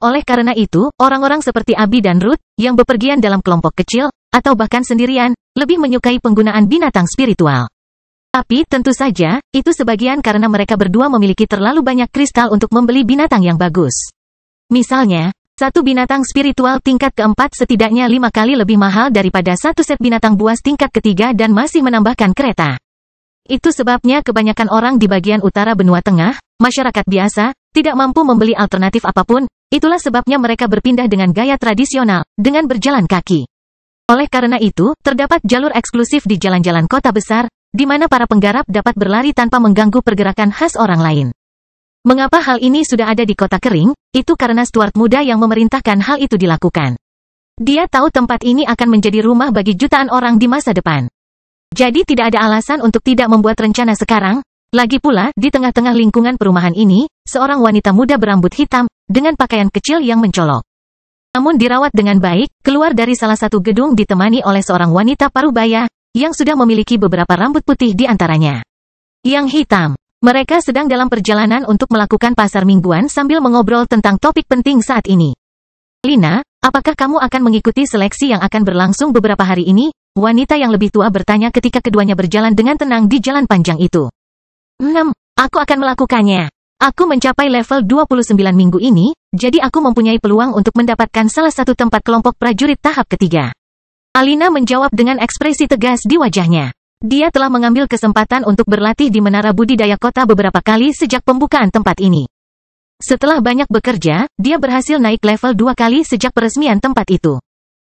Oleh karena itu, orang-orang seperti Abi dan Ruth, yang bepergian dalam kelompok kecil, atau bahkan sendirian, lebih menyukai penggunaan binatang spiritual. Tapi, tentu saja, itu sebagian karena mereka berdua memiliki terlalu banyak kristal untuk membeli binatang yang bagus. Misalnya, satu binatang spiritual tingkat keempat setidaknya 5 kali lebih mahal daripada satu set binatang buas tingkat ketiga dan masih menambahkan kereta. Itu sebabnya kebanyakan orang di bagian utara benua tengah, masyarakat biasa, tidak mampu membeli alternatif apapun, itulah sebabnya mereka berpindah dengan gaya tradisional, dengan berjalan kaki. Oleh karena itu, terdapat jalur eksklusif di jalan-jalan kota besar, di mana para penggarap dapat berlari tanpa mengganggu pergerakan khas orang lain. Mengapa hal ini sudah ada di kota kering? Itu karena Stuart muda yang memerintahkan hal itu dilakukan. Dia tahu tempat ini akan menjadi rumah bagi jutaan orang di masa depan. Jadi tidak ada alasan untuk tidak membuat rencana sekarang. Lagi pula, di tengah-tengah lingkungan perumahan ini, seorang wanita muda berambut hitam, dengan pakaian kecil yang mencolok. Namun dirawat dengan baik, keluar dari salah satu gedung ditemani oleh seorang wanita parubaya, yang sudah memiliki beberapa rambut putih di antaranya. Yang hitam. Mereka sedang dalam perjalanan untuk melakukan pasar mingguan sambil mengobrol tentang topik penting saat ini. Lina, apakah kamu akan mengikuti seleksi yang akan berlangsung beberapa hari ini? Wanita yang lebih tua bertanya ketika keduanya berjalan dengan tenang di jalan panjang itu. Aku akan melakukannya. Aku mencapai level 29 minggu ini, jadi aku mempunyai peluang untuk mendapatkan salah satu tempat kelompok prajurit tahap ketiga. Alina menjawab dengan ekspresi tegas di wajahnya. Dia telah mengambil kesempatan untuk berlatih di menara budidaya kota beberapa kali sejak pembukaan tempat ini. Setelah banyak bekerja, dia berhasil naik level 2 kali sejak peresmian tempat itu.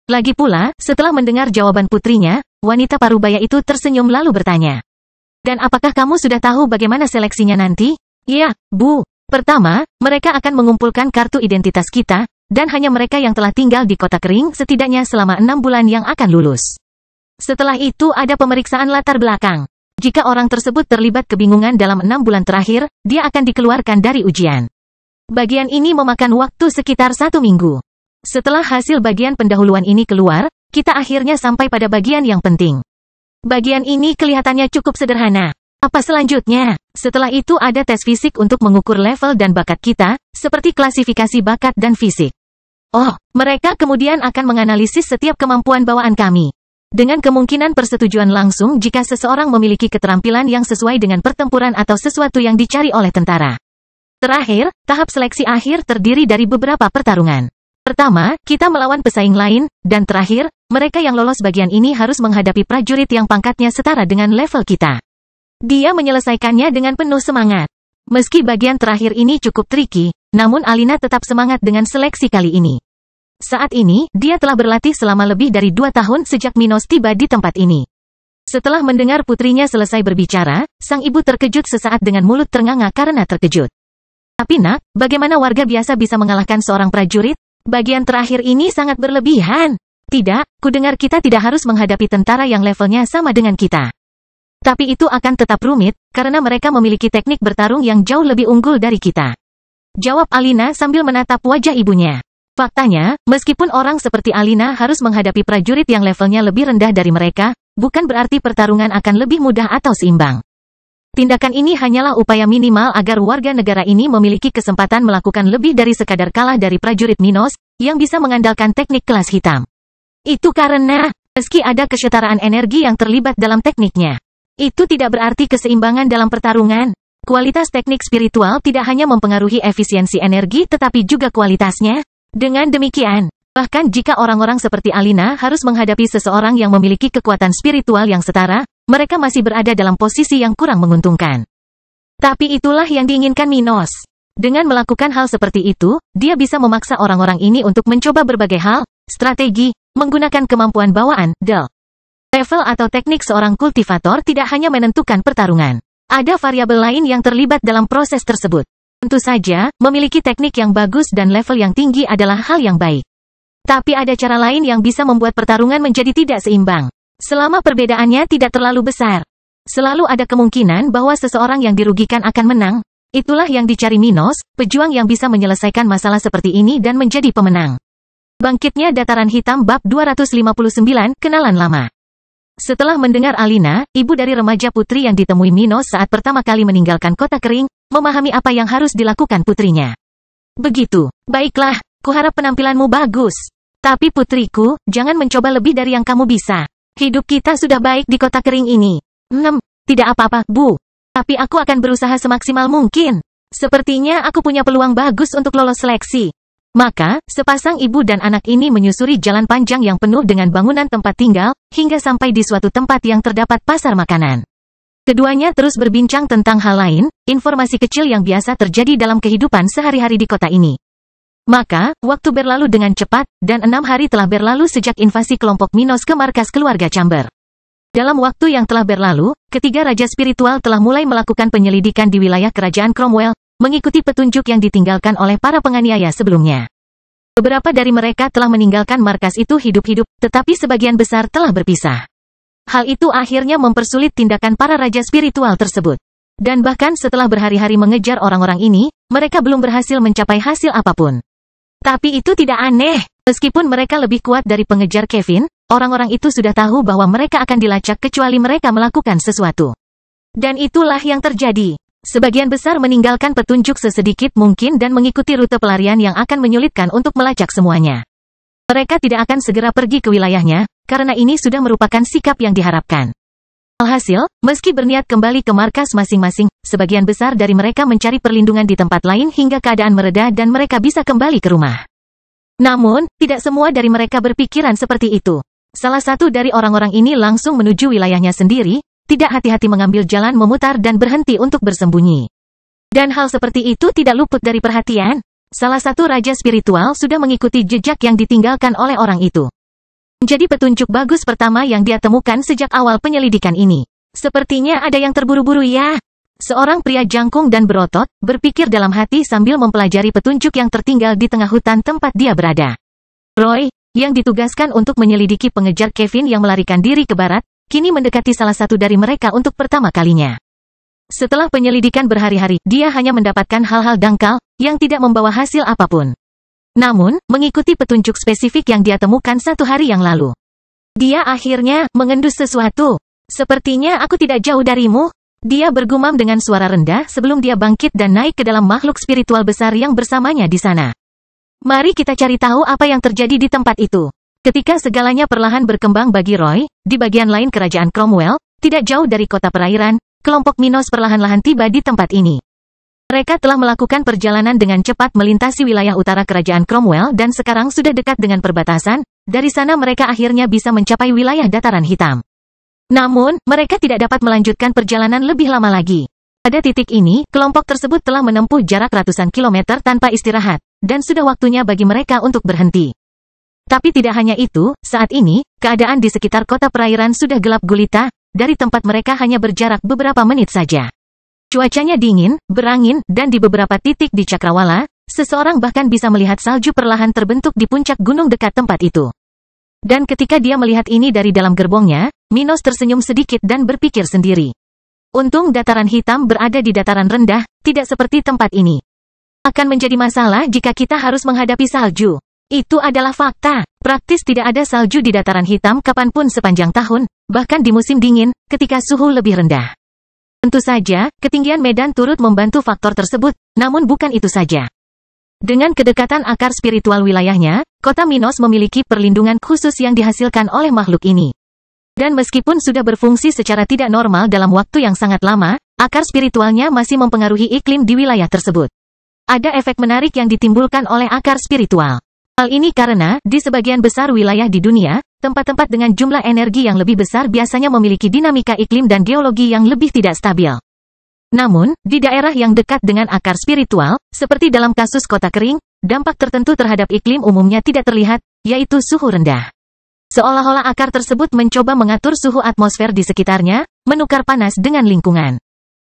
Lagi pula, setelah mendengar jawaban putrinya, wanita parubaya itu tersenyum lalu bertanya. Dan apakah kamu sudah tahu bagaimana seleksinya nanti? Ya, Bu. Pertama, mereka akan mengumpulkan kartu identitas kita, dan hanya mereka yang telah tinggal di kota kering setidaknya selama 6 bulan yang akan lulus. Setelah itu ada pemeriksaan latar belakang. Jika orang tersebut terlibat kebingungan dalam 6 bulan terakhir, dia akan dikeluarkan dari ujian. Bagian ini memakan waktu sekitar 1 minggu. Setelah hasil bagian pendahuluan ini keluar, kita akhirnya sampai pada bagian yang penting. Bagian ini kelihatannya cukup sederhana. Apa selanjutnya? Setelah itu ada tes fisik untuk mengukur level dan bakat kita, seperti klasifikasi bakat dan fisik. Mereka kemudian akan menganalisis setiap kemampuan bawaan kami. Dengan kemungkinan persetujuan langsung jika seseorang memiliki keterampilan yang sesuai dengan pertempuran atau sesuatu yang dicari oleh tentara. Terakhir, tahap seleksi akhir terdiri dari beberapa pertarungan. Pertama, kita melawan pesaing lain, dan terakhir, mereka yang lolos bagian ini harus menghadapi prajurit yang pangkatnya setara dengan level kita. Dia menyelesaikannya dengan penuh semangat. Meski bagian terakhir ini cukup tricky, namun Alina tetap semangat dengan seleksi kali ini. Saat ini, dia telah berlatih selama lebih dari 2 tahun sejak Minos tiba di tempat ini. Setelah mendengar putrinya selesai berbicara, sang ibu terkejut sesaat dengan mulut ternganga karena terkejut. Tapi nak, bagaimana warga biasa bisa mengalahkan seorang prajurit? Bagian terakhir ini sangat berlebihan. Tidak, kudengar kita tidak harus menghadapi tentara yang levelnya sama dengan kita. Tapi itu akan tetap rumit, karena mereka memiliki teknik bertarung yang jauh lebih unggul dari kita. Jawab Alina sambil menatap wajah ibunya. Faktanya, meskipun orang seperti Alina harus menghadapi prajurit yang levelnya lebih rendah dari mereka, bukan berarti pertarungan akan lebih mudah atau seimbang. Tindakan ini hanyalah upaya minimal agar warga negara ini memiliki kesempatan melakukan lebih dari sekadar kalah dari prajurit Minos, yang bisa mengandalkan teknik kelas hitam. Itu karena, meski ada kesetaraan energi yang terlibat dalam tekniknya, itu tidak berarti keseimbangan dalam pertarungan. Kualitas teknik spiritual tidak hanya mempengaruhi efisiensi energi tetapi juga kualitasnya. Dengan demikian, bahkan jika orang-orang seperti Alina harus menghadapi seseorang yang memiliki kekuatan spiritual yang setara, mereka masih berada dalam posisi yang kurang menguntungkan. Tapi itulah yang diinginkan Minos. Dengan melakukan hal seperti itu, dia bisa memaksa orang-orang ini untuk mencoba berbagai hal, strategi, menggunakan kemampuan bawaan, level atau teknik seorang kultivator tidak hanya menentukan pertarungan. Ada variabel lain yang terlibat dalam proses tersebut. Tentu saja, memiliki teknik yang bagus dan level yang tinggi adalah hal yang baik. Tapi ada cara lain yang bisa membuat pertarungan menjadi tidak seimbang. Selama perbedaannya tidak terlalu besar, selalu ada kemungkinan bahwa seseorang yang dirugikan akan menang. Itulah yang dicari Minos, pejuang yang bisa menyelesaikan masalah seperti ini dan menjadi pemenang. Bangkitnya Dataran Hitam Bab 259, Kenalan Lama. Setelah mendengar Alina, ibu dari remaja putri yang ditemui Minos saat pertama kali meninggalkan kota kering, memahami apa yang harus dilakukan putrinya. Begitu, baiklah, kuharap penampilanmu bagus. Tapi putriku, jangan mencoba lebih dari yang kamu bisa. Hidup kita sudah baik di kota kering ini. Tidak apa-apa, Bu. Tapi aku akan berusaha semaksimal mungkin. Sepertinya aku punya peluang bagus untuk lolos seleksi. Maka, sepasang ibu dan anak ini menyusuri jalan panjang yang penuh dengan bangunan tempat tinggal, hingga sampai di suatu tempat yang terdapat pasar makanan. Keduanya terus berbincang tentang hal lain, informasi kecil yang biasa terjadi dalam kehidupan sehari-hari di kota ini. Maka, waktu berlalu dengan cepat, dan 6 hari telah berlalu sejak invasi kelompok Minos ke markas keluarga Chamber. Dalam waktu yang telah berlalu, ketiga raja spiritual telah mulai melakukan penyelidikan di wilayah kerajaan Cromwell, mengikuti petunjuk yang ditinggalkan oleh para penganiaya sebelumnya. Beberapa dari mereka telah meninggalkan markas itu hidup-hidup, tetapi sebagian besar telah berpisah. Hal itu akhirnya mempersulit tindakan para raja spiritual tersebut. Dan bahkan setelah berhari-hari mengejar orang-orang ini, mereka belum berhasil mencapai hasil apapun. Tapi itu tidak aneh. Meskipun mereka lebih kuat dari pengejar Kevin, orang-orang itu sudah tahu bahwa mereka akan dilacak kecuali mereka melakukan sesuatu. Dan itulah yang terjadi. Sebagian besar meninggalkan petunjuk sesedikit mungkin dan mengikuti rute pelarian yang akan menyulitkan untuk melacak semuanya. Mereka tidak akan segera pergi ke wilayahnya, karena ini sudah merupakan sikap yang diharapkan. Alhasil, meski berniat kembali ke markas masing-masing, sebagian besar dari mereka mencari perlindungan di tempat lain hingga keadaan mereda dan mereka bisa kembali ke rumah. Namun, tidak semua dari mereka berpikiran seperti itu. Salah satu dari orang-orang ini langsung menuju wilayahnya sendiri, tidak hati-hati mengambil jalan memutar dan berhenti untuk bersembunyi. Dan hal seperti itu tidak luput dari perhatian. Salah satu raja spiritual sudah mengikuti jejak yang ditinggalkan oleh orang itu. Menjadi petunjuk bagus pertama yang dia temukan sejak awal penyelidikan ini. Sepertinya ada yang terburu-buru ya. Seorang pria jangkung dan berotot, berpikir dalam hati sambil mempelajari petunjuk yang tertinggal di tengah hutan tempat dia berada. Roy, yang ditugaskan untuk menyelidiki pengejar Kevin yang melarikan diri ke barat, kini mendekati salah satu dari mereka untuk pertama kalinya. Setelah penyelidikan berhari-hari, dia hanya mendapatkan hal-hal dangkal, yang tidak membawa hasil apapun. Namun, mengikuti petunjuk spesifik yang dia temukan 1 hari yang lalu, dia akhirnya mengendus sesuatu. Sepertinya aku tidak jauh darimu. Dia bergumam dengan suara rendah sebelum dia bangkit dan naik ke dalam makhluk spiritual besar yang bersamanya di sana. Mari kita cari tahu apa yang terjadi di tempat itu. Ketika segalanya perlahan berkembang bagi Roy, di bagian lain kerajaan Cromwell, tidak jauh dari kota perairan, kelompok Minos perlahan-lahan tiba di tempat ini. Mereka telah melakukan perjalanan dengan cepat melintasi wilayah utara kerajaan Cromwell dan sekarang sudah dekat dengan perbatasan. Dari sana mereka akhirnya bisa mencapai wilayah Dataran Hitam. Namun, mereka tidak dapat melanjutkan perjalanan lebih lama lagi. Pada titik ini, kelompok tersebut telah menempuh jarak ratusan kilometer tanpa istirahat, dan sudah waktunya bagi mereka untuk berhenti. Tapi tidak hanya itu, saat ini, keadaan di sekitar kota perairan sudah gelap gulita, dari tempat mereka hanya berjarak beberapa menit saja. Cuacanya dingin, berangin, dan di beberapa titik di Cakrawala, seseorang bahkan bisa melihat salju perlahan terbentuk di puncak gunung dekat tempat itu. Dan ketika dia melihat ini dari dalam gerbongnya, Minos tersenyum sedikit dan berpikir sendiri. Untung dataran hitam berada di dataran rendah, tidak seperti tempat ini. Akan menjadi masalah jika kita harus menghadapi salju. Itu adalah fakta. Praktis tidak ada salju di dataran hitam kapanpun sepanjang tahun, bahkan di musim dingin, ketika suhu lebih rendah. Tentu saja, ketinggian medan turut membantu faktor tersebut, namun bukan itu saja. Dengan kedekatan akar spiritual wilayahnya, kota Minos memiliki perlindungan khusus yang dihasilkan oleh makhluk ini. Dan meskipun sudah berfungsi secara tidak normal dalam waktu yang sangat lama, akar spiritualnya masih mempengaruhi iklim di wilayah tersebut. Ada efek menarik yang ditimbulkan oleh akar spiritual. Hal ini karena, di sebagian besar wilayah di dunia, tempat-tempat dengan jumlah energi yang lebih besar biasanya memiliki dinamika iklim dan geologi yang lebih tidak stabil. Namun, di daerah yang dekat dengan akar spiritual, seperti dalam kasus kota kering, dampak tertentu terhadap iklim umumnya tidak terlihat, yaitu suhu rendah. Seolah-olah akar tersebut mencoba mengatur suhu atmosfer di sekitarnya, menukar panas dengan lingkungan.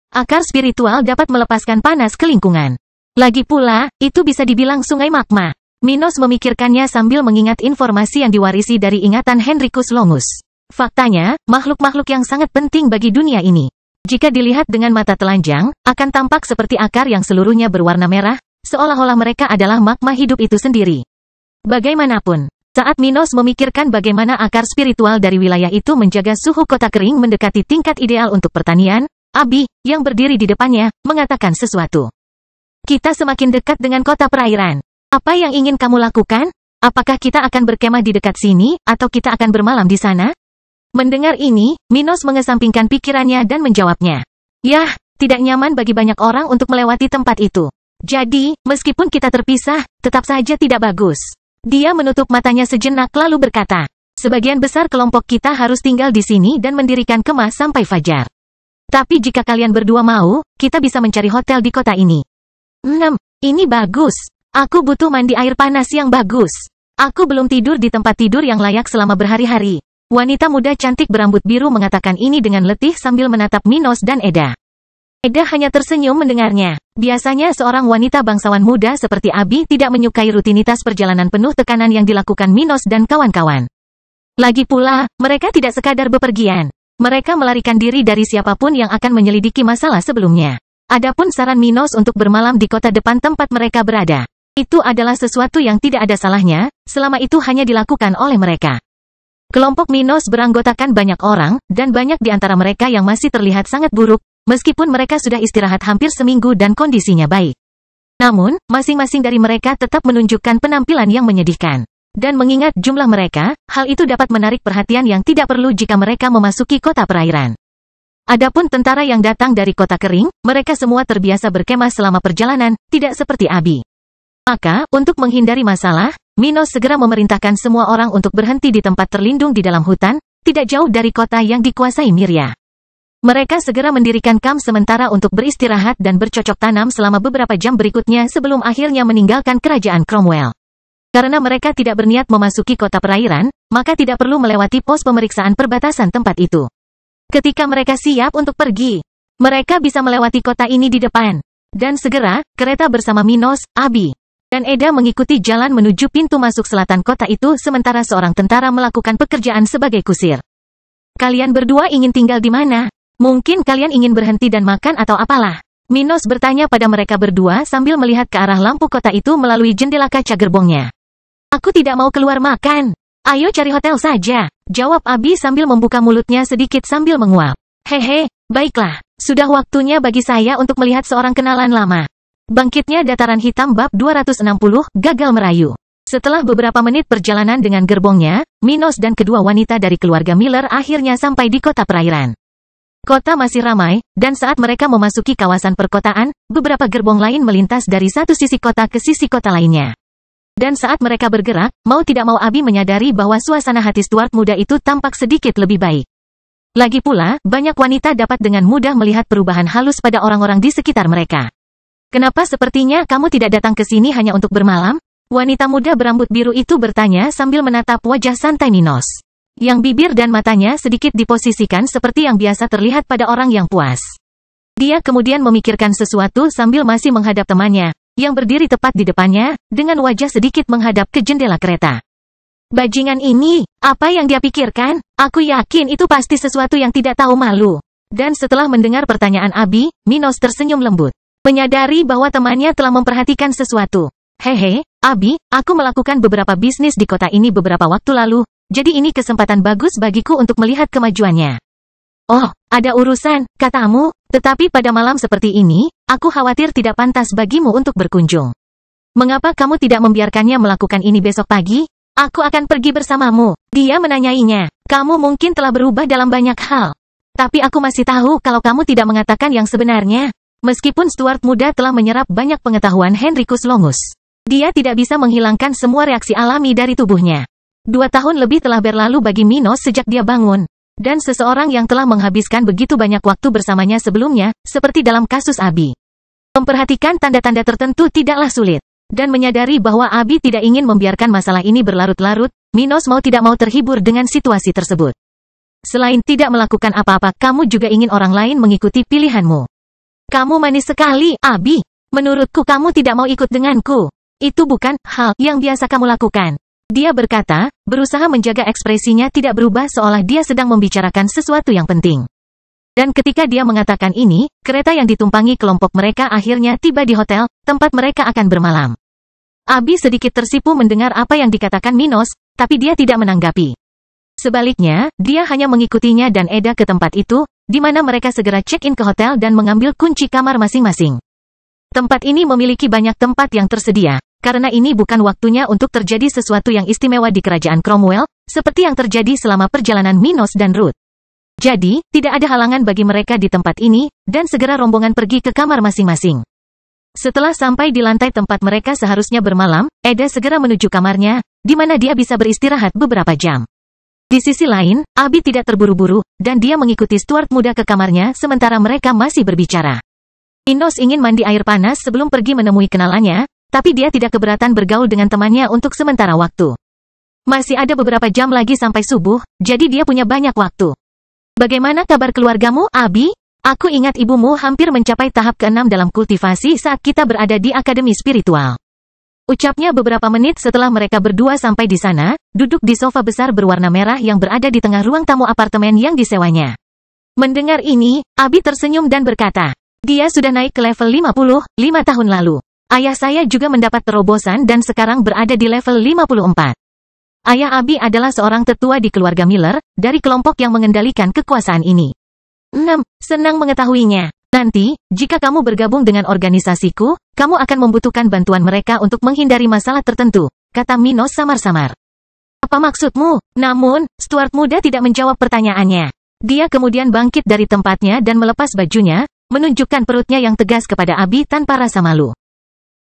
Akar spiritual dapat melepaskan panas ke lingkungan. Lagi pula, itu bisa dibilang sungai magma. Minos memikirkannya sambil mengingat informasi yang diwarisi dari ingatan Henricus Longus. Faktanya, makhluk-makhluk yang sangat penting bagi dunia ini. Jika dilihat dengan mata telanjang, akan tampak seperti akar yang seluruhnya berwarna merah, seolah-olah mereka adalah magma hidup itu sendiri. Bagaimanapun, saat Minos memikirkan bagaimana akar spiritual dari wilayah itu menjaga suhu kota kering mendekati tingkat ideal untuk pertanian, Abi, yang berdiri di depannya, mengatakan sesuatu. Kita semakin dekat dengan kota perairan. Apa yang ingin kamu lakukan? Apakah kita akan berkemah di dekat sini, atau kita akan bermalam di sana? Mendengar ini, Minos mengesampingkan pikirannya dan menjawabnya. Yah, tidak nyaman bagi banyak orang untuk melewati tempat itu. Jadi, meskipun kita terpisah, tetap saja tidak bagus. Dia menutup matanya sejenak lalu berkata, sebagian besar kelompok kita harus tinggal di sini dan mendirikan kemah sampai fajar. Tapi jika kalian berdua mau, kita bisa mencari hotel di kota ini. Ini bagus. Aku butuh mandi air panas yang bagus. Aku belum tidur di tempat tidur yang layak selama berhari-hari. Wanita muda cantik berambut biru mengatakan ini dengan letih sambil menatap Minos dan Eda. Eda hanya tersenyum mendengarnya. Biasanya seorang wanita bangsawan muda seperti Abi tidak menyukai rutinitas perjalanan penuh tekanan yang dilakukan Minos dan kawan-kawan. Lagi pula, mereka tidak sekadar bepergian. Mereka melarikan diri dari siapapun yang akan menyelidiki masalah sebelumnya. Adapun saran Minos untuk bermalam di kota depan tempat mereka berada. Itu adalah sesuatu yang tidak ada salahnya, selama itu hanya dilakukan oleh mereka. Kelompok Minos beranggotakan banyak orang, dan banyak di antara mereka yang masih terlihat sangat buruk, meskipun mereka sudah istirahat hampir seminggu dan kondisinya baik. Namun, masing-masing dari mereka tetap menunjukkan penampilan yang menyedihkan. Dan mengingat jumlah mereka, hal itu dapat menarik perhatian yang tidak perlu jika mereka memasuki kota perairan. Adapun tentara yang datang dari kota kering, mereka semua terbiasa berkemah selama perjalanan, tidak seperti Abi. Maka, untuk menghindari masalah, Minos segera memerintahkan semua orang untuk berhenti di tempat terlindung di dalam hutan, tidak jauh dari kota yang dikuasai Mirya. Mereka segera mendirikan kamp sementara untuk beristirahat dan bercocok tanam selama beberapa jam berikutnya sebelum akhirnya meninggalkan kerajaan Cromwell. Karena mereka tidak berniat memasuki kota perairan, maka tidak perlu melewati pos pemeriksaan perbatasan tempat itu. Ketika mereka siap untuk pergi, mereka bisa melewati kota ini di depan. Dan segera, kereta bersama Minos, Abi, dan Eda mengikuti jalan menuju pintu masuk selatan kota itu sementara seorang tentara melakukan pekerjaan sebagai kusir. Kalian berdua ingin tinggal di mana? Mungkin kalian ingin berhenti dan makan atau apalah? Minos bertanya pada mereka berdua sambil melihat ke arah lampu kota itu melalui jendela kaca gerbongnya. Aku tidak mau keluar makan. Ayo cari hotel saja, jawab Abi sambil membuka mulutnya sedikit sambil menguap. Hehe, baiklah, sudah waktunya bagi saya untuk melihat seorang kenalan lama. Bangkitnya dataran hitam bab 260, gagal merayu. Setelah beberapa menit perjalanan dengan gerbongnya, Minos dan kedua wanita dari keluarga Miller akhirnya sampai di kota perairan. Kota masih ramai, dan saat mereka memasuki kawasan perkotaan, beberapa gerbong lain melintas dari satu sisi kota ke sisi kota lainnya. Dan saat mereka bergerak, mau tidak mau Abi menyadari bahwa suasana hati Stuart muda itu tampak sedikit lebih baik. Lagi pula, banyak wanita dapat dengan mudah melihat perubahan halus pada orang-orang di sekitar mereka. Kenapa sepertinya kamu tidak datang ke sini hanya untuk bermalam? Wanita muda berambut biru itu bertanya sambil menatap wajah santai Minos, yang bibir dan matanya sedikit diposisikan seperti yang biasa terlihat pada orang yang puas. Dia kemudian memikirkan sesuatu sambil masih menghadap temannya, yang berdiri tepat di depannya, dengan wajah sedikit menghadap ke jendela kereta. Bajingan ini, apa yang dia pikirkan? Aku yakin itu pasti sesuatu yang tidak tahu malu. Dan setelah mendengar pertanyaan Abi, Minos tersenyum lembut. Menyadari bahwa temannya telah memperhatikan sesuatu. Hehe, Abi, aku melakukan beberapa bisnis di kota ini beberapa waktu lalu, jadi ini kesempatan bagus bagiku untuk melihat kemajuannya. Oh, ada urusan, katamu, tetapi pada malam seperti ini, aku khawatir tidak pantas bagimu untuk berkunjung. Mengapa kamu tidak membiarkannya melakukan ini besok pagi? Aku akan pergi bersamamu. Dia menanyainya. Kamu mungkin telah berubah dalam banyak hal. Tapi aku masih tahu kalau kamu tidak mengatakan yang sebenarnya. Meskipun Stuart muda telah menyerap banyak pengetahuan Henricus Longus, dia tidak bisa menghilangkan semua reaksi alami dari tubuhnya. 2 tahun lebih telah berlalu bagi Minos sejak dia bangun. Dan seseorang yang telah menghabiskan begitu banyak waktu bersamanya sebelumnya, seperti dalam kasus Abi. Memperhatikan tanda-tanda tertentu tidaklah sulit. Dan menyadari bahwa Abi tidak ingin membiarkan masalah ini berlarut-larut, Minos mau tidak mau terhibur dengan situasi tersebut. Selain tidak melakukan apa-apa, kamu juga ingin orang lain mengikuti pilihanmu. Kamu manis sekali, Abi. Menurutku kamu tidak mau ikut denganku. Itu bukan hal yang biasa kamu lakukan. Dia berkata, berusaha menjaga ekspresinya tidak berubah seolah dia sedang membicarakan sesuatu yang penting. Dan ketika dia mengatakan ini, kereta yang ditumpangi kelompok mereka akhirnya tiba di hotel, tempat mereka akan bermalam. Abi sedikit tersipu mendengar apa yang dikatakan Minos, tapi dia tidak menanggapi. Sebaliknya, dia hanya mengikutinya dan Eda ke tempat itu, di mana mereka segera check-in ke hotel dan mengambil kunci kamar masing-masing. Tempat ini memiliki banyak tempat yang tersedia, karena ini bukan waktunya untuk terjadi sesuatu yang istimewa di kerajaan Cromwell, seperti yang terjadi selama perjalanan Minos dan Ruth. Jadi, tidak ada halangan bagi mereka di tempat ini, dan segera rombongan pergi ke kamar masing-masing. Setelah sampai di lantai tempat mereka seharusnya bermalam, Eda segera menuju kamarnya, di mana dia bisa beristirahat beberapa jam. Di sisi lain, Abi tidak terburu-buru, dan dia mengikuti Stuart muda ke kamarnya sementara mereka masih berbicara. Minos ingin mandi air panas sebelum pergi menemui kenalannya, tapi dia tidak keberatan bergaul dengan temannya untuk sementara waktu. Masih ada beberapa jam lagi sampai subuh, jadi dia punya banyak waktu. Bagaimana kabar keluargamu, Abi? Aku ingat ibumu hampir mencapai tahap ke-6 dalam kultivasi saat kita berada di Akademi Spiritual. Ucapnya beberapa menit setelah mereka berdua sampai di sana, duduk di sofa besar berwarna merah yang berada di tengah ruang tamu apartemen yang disewanya. Mendengar ini, Abi tersenyum dan berkata, dia sudah naik ke level 55 tahun lalu. Ayah saya juga mendapat terobosan dan sekarang berada di level 54. Ayah Abi adalah seorang tetua di keluarga Miller, dari kelompok yang mengendalikan kekuasaan ini. 6. Senang mengetahuinya. Nanti, jika kamu bergabung dengan organisasiku, kamu akan membutuhkan bantuan mereka untuk menghindari masalah tertentu, kata Minos samar-samar. Apa maksudmu? Namun, Stuart muda tidak menjawab pertanyaannya. Dia kemudian bangkit dari tempatnya dan melepas bajunya, menunjukkan perutnya yang tegas kepada Abi tanpa rasa malu.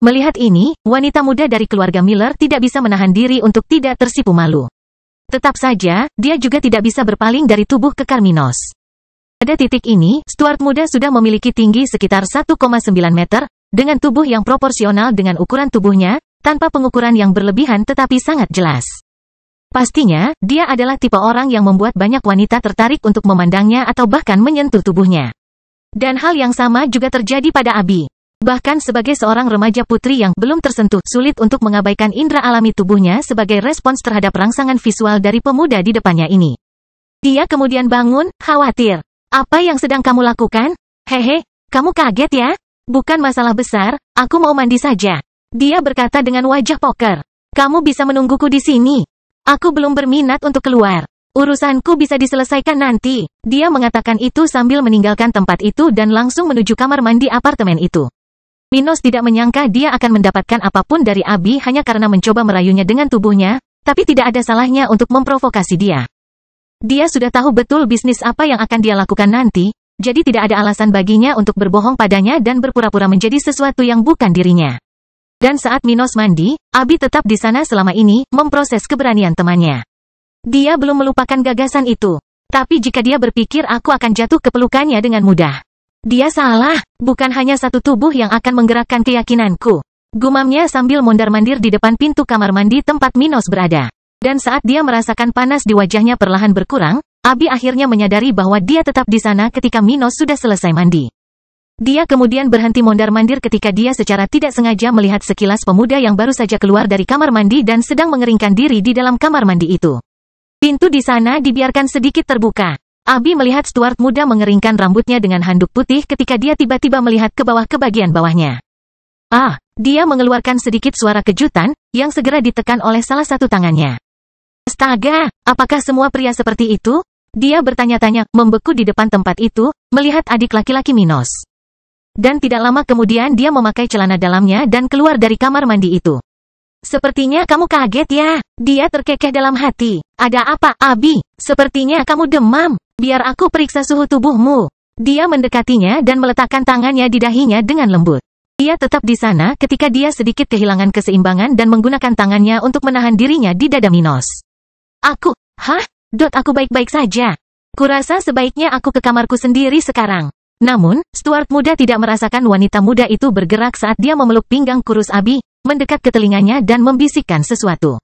Melihat ini, wanita muda dari keluarga Miller tidak bisa menahan diri untuk tidak tersipu malu. Tetap saja, dia juga tidak bisa berpaling dari tubuh kekar Minos. Pada titik ini, Stuart muda sudah memiliki tinggi sekitar 1,9 meter, dengan tubuh yang proporsional dengan ukuran tubuhnya, tanpa pengukuran yang berlebihan tetapi sangat jelas. Pastinya, dia adalah tipe orang yang membuat banyak wanita tertarik untuk memandangnya atau bahkan menyentuh tubuhnya. Dan hal yang sama juga terjadi pada Abi. Bahkan sebagai seorang remaja putri yang belum tersentuh, sulit untuk mengabaikan indera alami tubuhnya sebagai respons terhadap rangsangan visual dari pemuda di depannya ini. Dia kemudian bangun, khawatir. Apa yang sedang kamu lakukan? Hehe, kamu kaget ya? Bukan masalah besar, aku mau mandi saja. Dia berkata dengan wajah poker. Kamu bisa menungguku di sini. Aku belum berminat untuk keluar. Urusanku bisa diselesaikan nanti. Dia mengatakan itu sambil meninggalkan tempat itu dan langsung menuju kamar mandi apartemen itu. Minos tidak menyangka dia akan mendapatkan apapun dari Abi hanya karena mencoba merayunya dengan tubuhnya, tapi tidak ada salahnya untuk memprovokasi dia. Dia sudah tahu betul bisnis apa yang akan dia lakukan nanti, jadi tidak ada alasan baginya untuk berbohong padanya dan berpura-pura menjadi sesuatu yang bukan dirinya. Dan saat Minos mandi, Abi tetap di sana selama ini, memproses keberanian temannya. Dia belum melupakan gagasan itu. Tapi jika dia berpikir aku akan jatuh ke pelukannya dengan mudah. Dia salah, bukan hanya satu tubuh yang akan menggerakkan keyakinanku. Gumamnya sambil mondar-mandir di depan pintu kamar mandi tempat Minos berada. Dan saat dia merasakan panas di wajahnya perlahan berkurang, Abi akhirnya menyadari bahwa dia tetap di sana ketika Minos sudah selesai mandi. Dia kemudian berhenti mondar-mandir ketika dia secara tidak sengaja melihat sekilas pemuda yang baru saja keluar dari kamar mandi dan sedang mengeringkan diri di dalam kamar mandi itu. Pintu di sana dibiarkan sedikit terbuka. Abi melihat Stuart muda mengeringkan rambutnya dengan handuk putih ketika dia tiba-tiba melihat ke bawah ke bagian bawahnya. Dia mengeluarkan sedikit suara kejutan, yang segera ditekan oleh salah satu tangannya. Astaga, apakah semua pria seperti itu? Dia bertanya-tanya, membeku di depan tempat itu, melihat adik laki-laki Minos. Dan tidak lama kemudian dia memakai celana dalamnya dan keluar dari kamar mandi itu. Sepertinya kamu kaget ya, dia terkekeh dalam hati. Ada apa, Abi? Sepertinya kamu demam. Biar aku periksa suhu tubuhmu. Dia mendekatinya dan meletakkan tangannya di dahinya dengan lembut. Dia tetap di sana ketika dia sedikit kehilangan keseimbangan dan menggunakan tangannya untuk menahan dirinya di dada Minos. Aku baik-baik saja. Kurasa sebaiknya aku ke kamarku sendiri sekarang. Namun, Stuart muda tidak merasakan wanita muda itu bergerak saat dia memeluk pinggang kurus Abi, mendekat ke telinganya dan membisikkan sesuatu.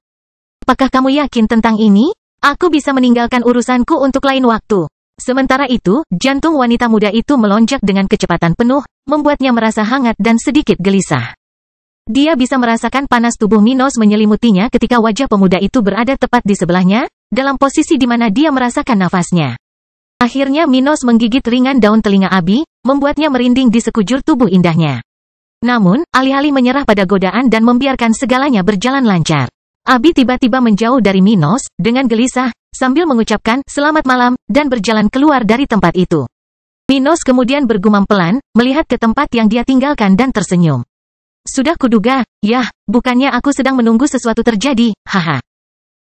Apakah kamu yakin tentang ini? Aku bisa meninggalkan urusanku untuk lain waktu. Sementara itu, jantung wanita muda itu melonjak dengan kecepatan penuh, membuatnya merasa hangat dan sedikit gelisah. Dia bisa merasakan panas tubuh Minos menyelimutinya ketika wajah pemuda itu berada tepat di sebelahnya, dalam posisi di mana dia merasakan nafasnya. Akhirnya Minos menggigit ringan daun telinga Abi, membuatnya merinding di sekujur tubuh indahnya. Namun, alih-alih menyerah pada godaan dan membiarkan segalanya berjalan lancar, Abi tiba-tiba menjauh dari Minos, dengan gelisah, sambil mengucapkan, "Selamat malam," dan berjalan keluar dari tempat itu. Minos kemudian bergumam pelan, melihat ke tempat yang dia tinggalkan dan tersenyum. Sudah kuduga, bukannya aku sedang menunggu sesuatu terjadi, haha.